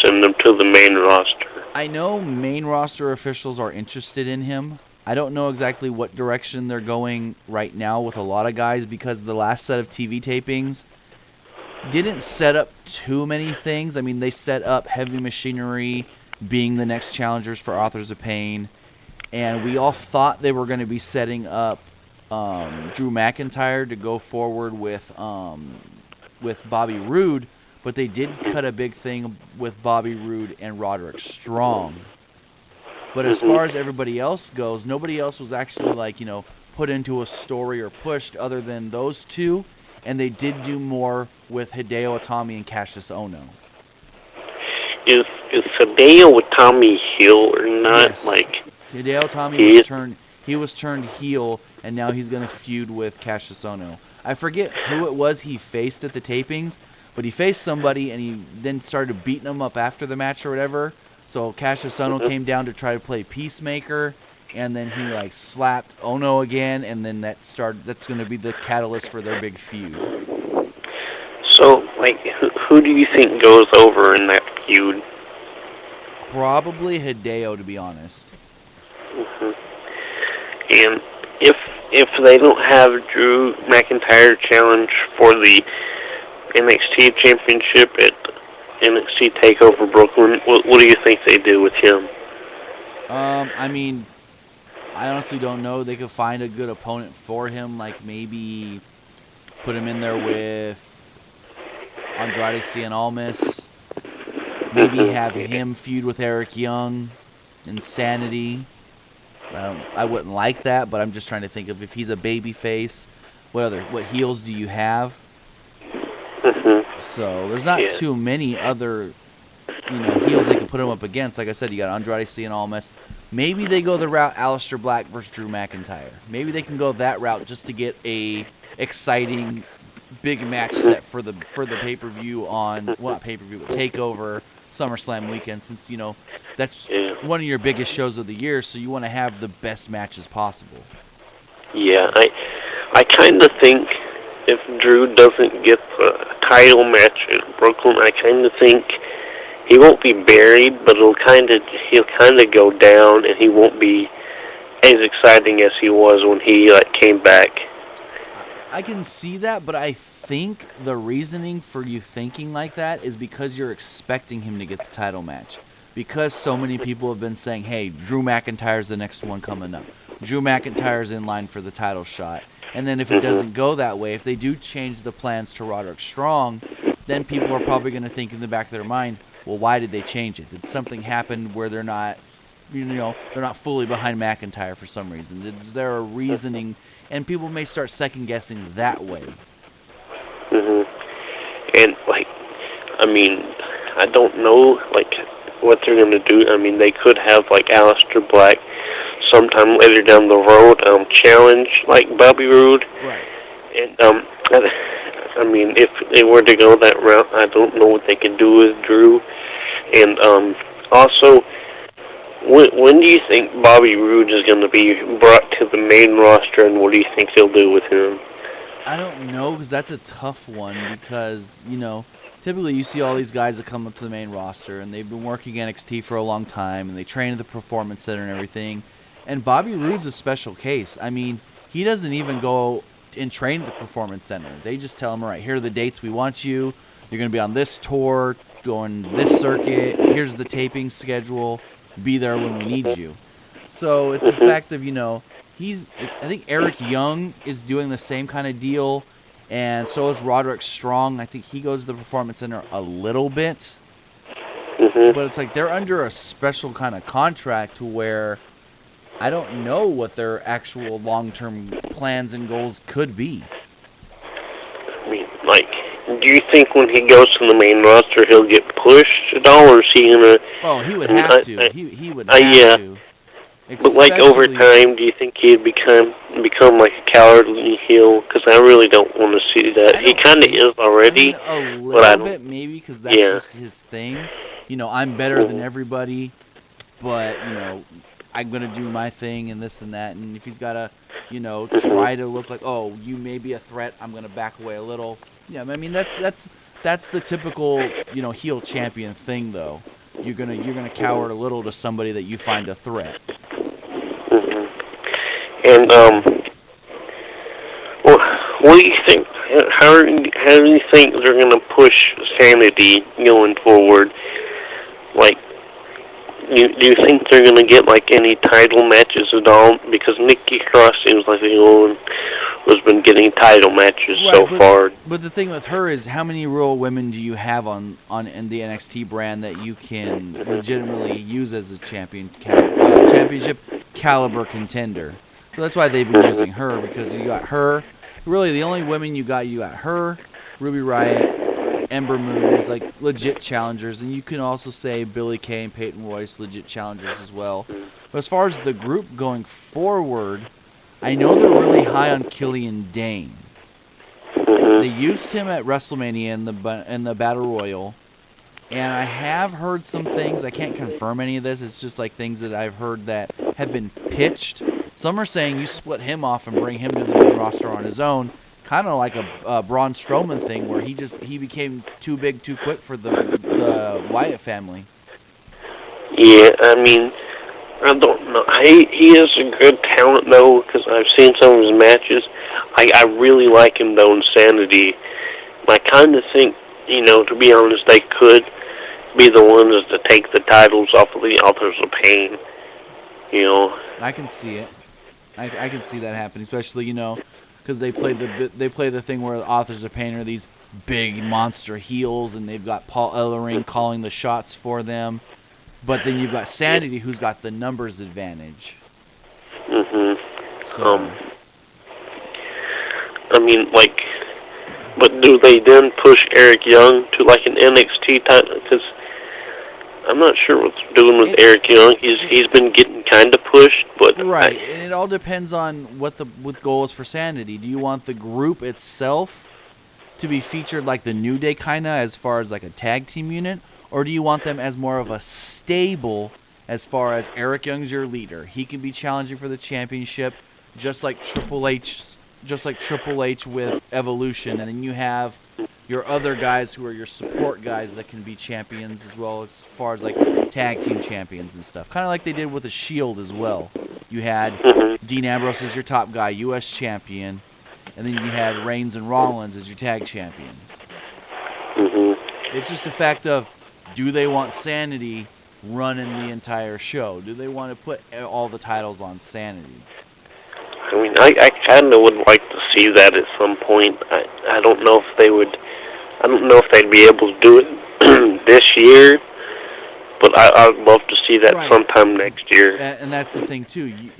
send him to the main roster? I know main roster officials are interested in him. I don't know exactly what direction they're going right now with a lot of guys, because the last set of TV tapings didn't set up too many things. I mean, they set up Heavy Machinery being the next challengers for Authors of Pain, and we all thought they were going to be setting up Drew McIntyre to go forward with Bobby Roode, but they did cut a big thing with Bobby Roode and Roderick Strong. But as far as everybody else goes, nobody else was actually put into a story or pushed other than those two, and they did do more with Hideo Itami and Cassius Ohno. Is Hideo Itami heel or not? Yes. Hideo Itami was turned heel, and now he's going to feud with Cassius Ohno. I forget who it was he faced at the tapings, but he faced somebody, and he then started beating him up after the match or whatever. So Cassius Ohno came down to try to play Peacemaker, and then he slapped Ohno again, and then that's going to be the catalyst for their big feud. So, who do you think goes over in that feud? Probably Hideo, to be honest. And if they don't have Drew McIntyre challenge for the NXT Championship at NXT TakeOver Brooklyn, what do you think they do with him? I mean, I honestly don't know. They could find a good opponent for him, maybe put him in there with Andrade Cien Almas. Maybe have him feud with Eric Young, Insanity. I wouldn't like that, but I'm just trying to think of if he's a baby face, what heels do you have? So there's not too many other heels they can put him up against. Like I said, you got Andrade Cien Almas. Maybe they go the route Aleister Black versus Drew McIntyre. Maybe they can go that route just to get a exciting big match set for the pay-per-view not pay-per-view, but TakeOver SummerSlam weekend, since that's one of your biggest shows of the year, so you want to have the best matches possible. Yeah, I kind of think if Drew doesn't get the title match in Brooklyn, I kind of think he won't be buried, but he'll kind of go down, and he won't be as exciting as he was when he came back. I can see that, but I think the reasoning for you thinking like that is because you're expecting him to get the title match. Because so many people have been saying, hey, Drew McIntyre's the next one coming up. Drew McIntyre's in line for the title shot. And then if it doesn't go that way, if they do change the plans to Roderick Strong, then people are probably going to think in the back of their mind, well, why did they change it? Did something happen where they're not fully behind McIntyre for some reason? Is there a reasoning? And people may start second guessing that way. And I don't know what they're gonna do. I mean, they could have Aleister Black sometime later down the road challenge Bobby Roode. Right. And if they were to go that route, I don't know what they can do with Drew. And also, when do you think Bobby Roode is going to be brought to the main roster, and what do you think they'll do with him? I don't know, because that's a tough one, because, typically you see all these guys that come up to the main roster, and they've been working NXT for a long time, and they train at the Performance Center and everything. And Bobby Roode's a special case. I mean, he doesn't even go and train at the Performance Center. They just tell him, all right, here are the dates we want you. You're going to be on this tour, going this circuit. Here's the taping schedule. Be there when we need you. So it's a fact of, I think Eric Young is doing the same kind of deal, and so is Roderick Strong. I think he goes to the Performance Center a little bit. But it's like they're under a special kind of contract to where I don't know what their actual long-term plans and goals could be. I mean, like, do you think when he goes to the main roster he'll get pushed at all, or is he gonna? Oh, he would have to. He would have to. But like over time, do you think he'd become like a cowardly heel? Because I really don't want to see that. He kind of is already. I mean, a little bit maybe, because that's just his thing. You know, I'm better than everybody, but you know, I'm gonna do my thing and this and that. And if he's gotta, you know, try to look like, oh, you may be a threat, I'm gonna back away a little. Yeah, I mean that's the typical, you know, heel champion thing though. You're gonna cower a little to somebody that you find a threat. And well, what do you think? How do you think they're gonna push Sanity going forward? Like, do you think they're gonna get like any title matches at all? Because Nikki Cross seems like the only one who's been getting title matches so far. But the thing with her is, how many real women do you have in the NXT brand that you can legitimately use as a championship caliber contender? So that's why they've been using her, because you got her. Really, the only women you got her, Ruby Riott, Ember Moon is like legit challengers, and you can also say Billie Kay and Peyton Royce legit challengers as well. But as far as the group going forward, I know they're really high on Killian Dane. They used him at WrestleMania in the Battle Royal, and I have heard some things. I can't confirm any of this. It's just like things that I've heard that have been pitched. Some are saying you split him off and bring him to the main roster on his own, kind of like a Braun Strowman thing, where he became too big too quick for the Wyatt family. Yeah, I mean, I don't know. He is a good talent though, because I've seen some of his matches. I really like him though in Sanity. I kind of think, you know, to be honest, they could be the ones to take the titles off of the Authors of Pain. You know, I can see it. I can see that happen, especially, you know, because they play the thing where the Authors of Pain are these big monster heels, and they've got Paul Ellering calling the shots for them. But then you've got Sanity, who's got the numbers advantage. So, I mean, like, but do they then push Eric Young to like an NXT title? Because I'm not sure what they're doing with Eric Young. He's been getting kind of pushed, but right. And it all depends on what goal is for Sanity. Do you want the group itself to be featured like the New Day kind of, as far as like a tag team unit, or do you want them as more of a stable, as far as Eric Young's your leader? He can be challenging for the championship, just like Triple H with Evolution, and then you have your other guys who are your support guys that can be champions as well, as far as like tag team champions and stuff. Kind of like they did with the Shield as well. You had Dean Ambrose as your top guy, U.S. champion, and then you had Reigns and Rollins as your tag champions. It's just a fact of, do they want Sanity running the entire show? Do they want to put all the titles on Sanity? I mean, I kind of would like to see that at some point. I don't know if they would. I don't know if they'd be able to do it this year, but I'd love to see that sometime next year. And that's the thing too.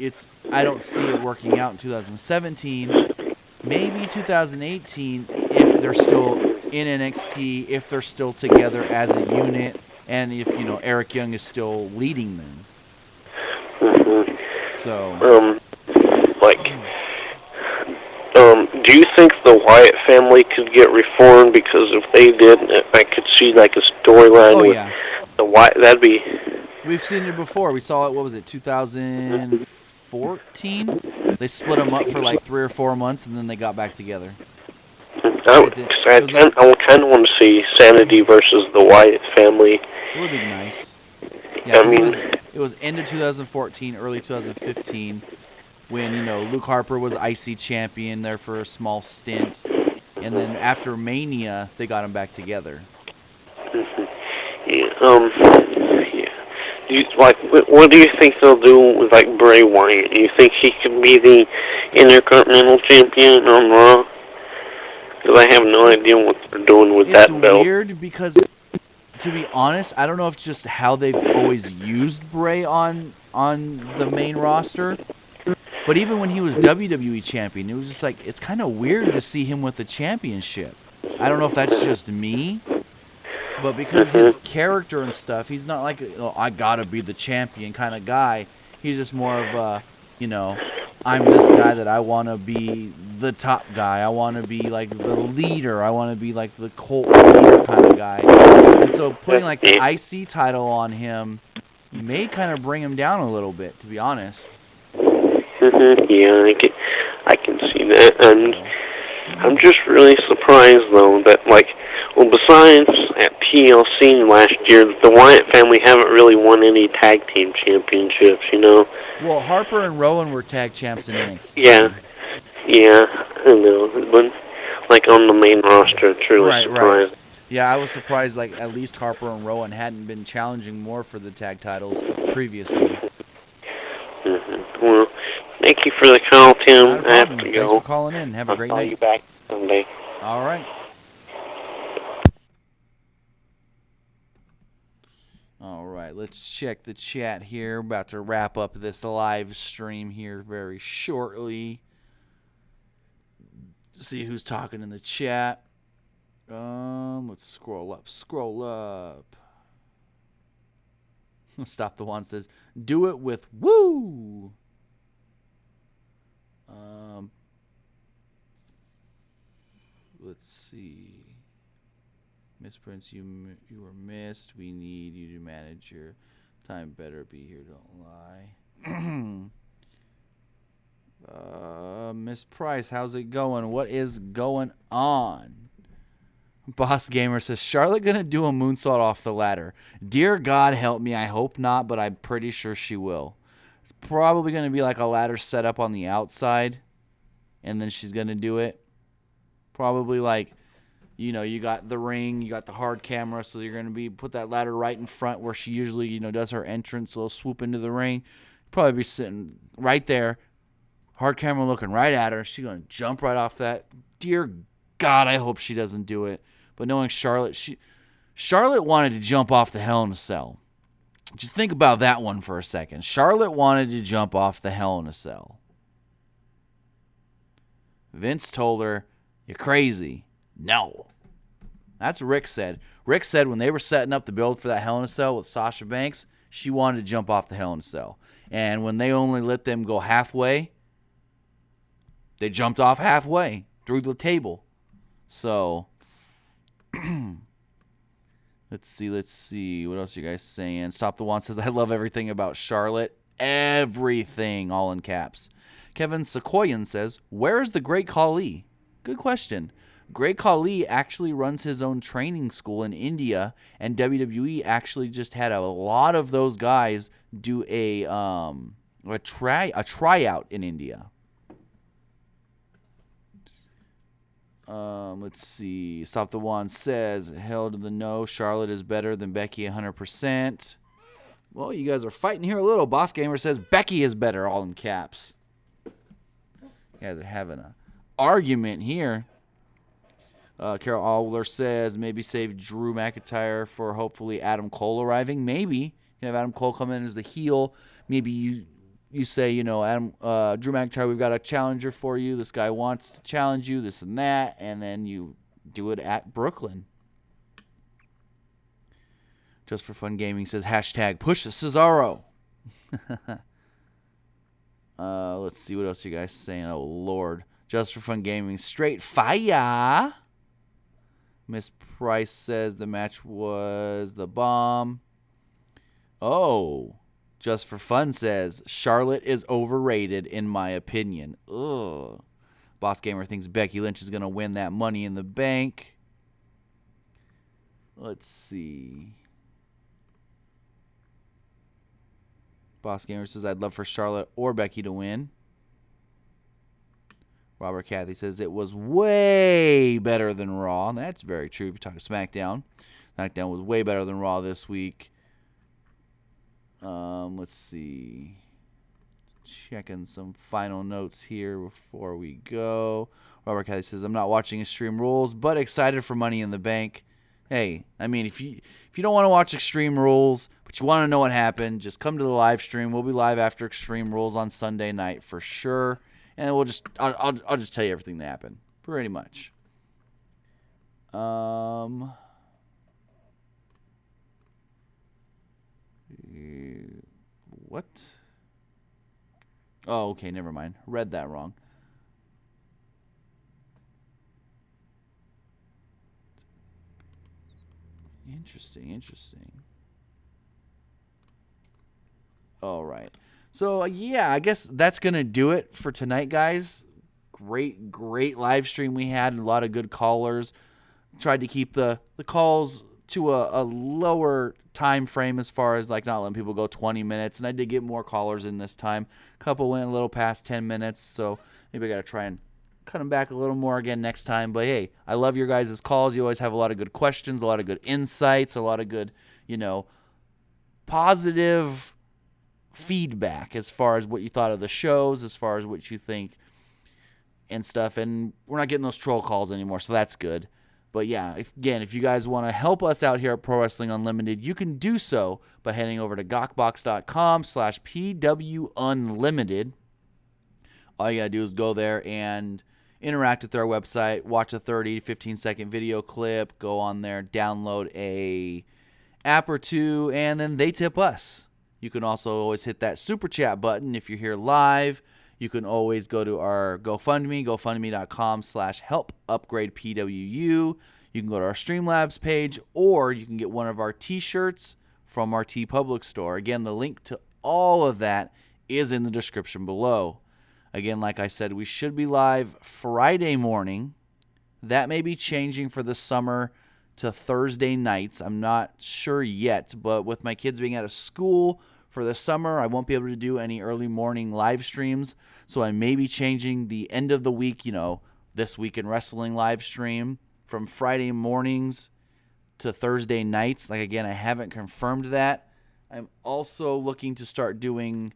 I don't see it working out in 2017. Maybe 2018 if they're still in NXT, if they're still together as a unit, and if, you know, Eric Young is still leading them. So. Do you think the Wyatt family could get reformed? Because if they did, I could see like a storyline with the Wyatt. That'd be. We've seen it before. We saw it. What was it? 2014. They split them up for like 3 or 4 months, and then they got back together. I kind of want to see Sanity versus the Wyatt family. It would be nice. Yeah, it was end of 2014, early 2015. When, you know, Luke Harper was IC champion there for a small stint. And then after Mania, they got him back together. What do you think they'll do with, like, Bray Wyatt? Do you think he could be the Intercontinental Champion on Raw? Because I have no idea what they're doing with that belt. It's weird because to be honest, I don't know if it's just how they've always used Bray on the main roster. But even when he was WWE champion, it was just like, it's kind of weird to see him with the championship. I don't know if that's just me, but because his character and stuff, he's not like, oh, I gotta be the champion kind of guy. He's just more of a, I'm this guy that I want to be the top guy. I want to be like the leader. I want to be like the cult leader kind of guy. And so putting like the IC title on him may kind of bring him down a little bit, to be honest. Yeah, I can see that, and I'm just really surprised though that besides at TLC last year, the Wyatt family haven't really won any tag team championships, Well, Harper and Rowan were tag champs in NXT. Yeah, I know, but on the main roster, it's really surprised. Right. Yeah, I was surprised. At least Harper and Rowan hadn't been challenging more for the tag titles previously. Well, thank you for the call, Tim. I have to go. Thanks for calling in. Have a great night. I'll call you back someday. All right. All right, let's check the chat here. About to wrap up this live stream here very shortly. See who's talking in the chat. Let's scroll up. Stop the One says, do it with woo. Let's see. Miss Prince, you were missed. We need you to manage your time better. Be here, don't lie. Miss Price, how's it going? What is going on? Boss Gamer says, Charlotte gonna do a moonsault off the ladder? Dear God help me, I hope not, but I'm pretty sure she will. It's probably gonna be like a ladder set up on the outside, and then she's gonna do it. Probably like, you got the ring, you got the hard camera, so you're gonna put that ladder right in front where she usually, does her entrance, a little swoop into the ring. Probably be sitting right there, hard camera looking right at her. She's gonna jump right off that. Dear God, I hope she doesn't do it. But knowing Charlotte, Charlotte wanted to jump off the Hell in a Cell. Just think about that one for a second. Charlotte wanted to jump off the Hell in a Cell. Vince told her, you're crazy. No. That's what Rick said. Rick said when they were setting up the build for that Hell in a Cell with Sasha Banks, she wanted to jump off the Hell in a Cell. And when they only let them go halfway, they jumped off halfway through the table. So, let's see. What else are you guys saying? Stop the One says, I love everything about Charlotte. Everything, all in caps. Kevin Sequoian says, where is the Great Khali? Good question. Great Khali actually runs his own training school in India, and WWE actually just had a lot of those guys do a tryout in India. Let's see. Stop the One says, hell to the no. Charlotte is better than Becky 100%. Well, you guys are fighting here a little. Boss Gamer says Becky is better, all in caps. Yeah, they're having an argument here. Carol Allwler says maybe save Drew McIntyre for hopefully Adam Cole arriving. Maybe you can have Adam Cole come in as the heel. Maybe you say, Adam Drew McIntyre, we've got a challenger for you. This guy wants to challenge you, this and that, and then you do it at Brooklyn. Just for Fun Gaming says hashtag push Cesaro. Let's see what else you guys saying. Oh Lord, Just for Fun Gaming straight fire. Miss Price says the match was the bomb. Oh, Just for Fun says Charlotte is overrated in my opinion. Ugh. Boss Gamer thinks Becky Lynch is going to win that Money in the Bank. Let's see. Boss Gamer says I'd love for Charlotte or Becky to win. Robert Cathy says it was way better than Raw. That's very true if you talk to SmackDown. SmackDown was way better than Raw this week. Let's see. Checking some final notes here before we go. Robert Cathy says, I'm not watching Extreme Rules, but excited for Money in the Bank. hey, I mean, if you don't want to watch Extreme Rules, but you want to know what happened, just come to the live stream. We'll be live after Extreme Rules on Sunday night for sure, and I'll just tell you everything that happened, pretty much. What? Oh, okay, never mind. Read that wrong. Interesting. All right. So, yeah, I guess that's going to do it for tonight, guys. Great live stream we had. A lot of good callers. Tried to keep the calls to a lower time frame as far as like not letting people go 20 minutes. And I did get more callers in this time. A couple went a little past 10 minutes. So maybe I got to try and cut them back a little more again next time. But hey, I love your guys' calls. You always have a lot of good questions, a lot of good insights, a lot of good, positive feedback as far as what you thought of the shows, as far as what you think and stuff. And we're not getting those troll calls anymore, so that's good. But yeah, if you guys want to help us out here at Pro Wrestling Unlimited, you can do so by heading over to gawkbox.com/PWUnlimited. All you got to do is go there and interact with our website, watch a 30 to 15-second video clip, go on there, download a app or two, and then they tip us. You can also always hit that super chat button if you're here live. You can always go to our GoFundMe, gofundme.com/helpupgradepwu. You can go to our Streamlabs page, or you can get one of our t-shirts from our TeePublic store. Again, the link to all of that is in the description below. Again, like I said, we should be live Friday morning. That may be changing for the summer to Thursday nights. I'm not sure yet, but with my kids being out of school for the summer, I won't be able to do any early morning live streams. So I may be changing the end of the week, This Week in Wrestling live stream from Friday mornings to Thursday nights. Like, again, I haven't confirmed that. I'm also looking to start doing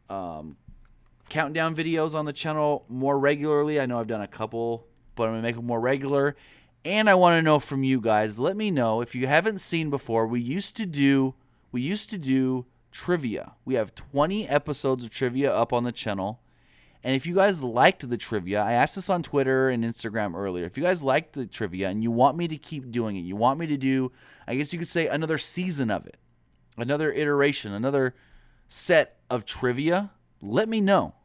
countdown videos on the channel more regularly. I know I've done a couple, but I'm going to make them more regular. And I want to know from you guys. Let me know if you haven't seen before. We used to do trivia. We have 20 episodes of trivia up on the channel. And if you guys liked the trivia, I asked this on Twitter and Instagram earlier. If you guys liked the trivia and you want me to keep doing it, you want me to do, I guess you could say, another season of it, another iteration, another set of trivia, let me know.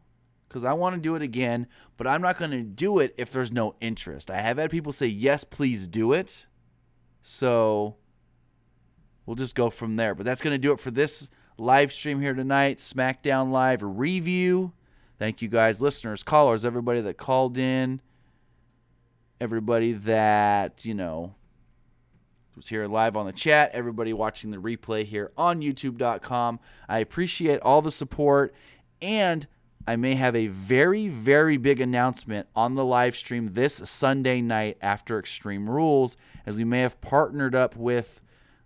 Because I want to do it again, but I'm not going to do it if there's no interest. I have had people say, yes, please do it. So we'll just go from there. But that's going to do it for this live stream here tonight. Smackdown Live review. Thank you guys, listeners, callers, everybody that called in, everybody that, was here live on the chat, everybody watching the replay here on YouTube.com. I appreciate all the support, and I may have a very, very big announcement on the live stream this Sunday night after Extreme Rules, as we may have partnered up with,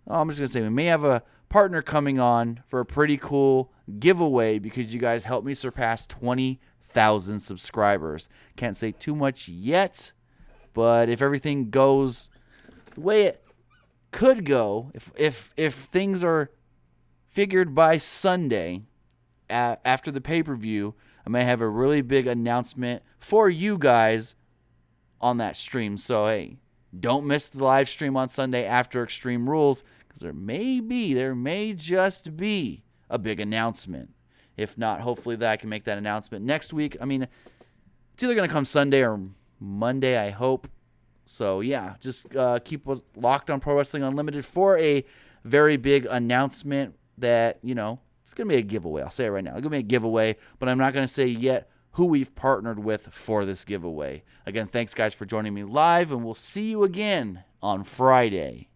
I'm just going to say, we may have a partner coming on for a pretty cool giveaway because you guys helped me surpass 20,000 subscribers. Can't say too much yet, but if everything goes the way it could go, if things are figured by Sunday after the pay-per-view, I may have a really big announcement for you guys on that stream. So, hey, don't miss the live stream on Sunday after Extreme Rules, because there may just be a big announcement. If not, hopefully that I can make that announcement next week. I mean, it's either going to come Sunday or Monday, I hope. So, yeah, just keep locked on Pro Wrestling Unlimited for a very big announcement that, it's going to be a giveaway. I'll say it right now. It's going to be a giveaway, but I'm not going to say yet who we've partnered with for this giveaway. Again, thanks, guys, for joining me live, and we'll see you again on Friday.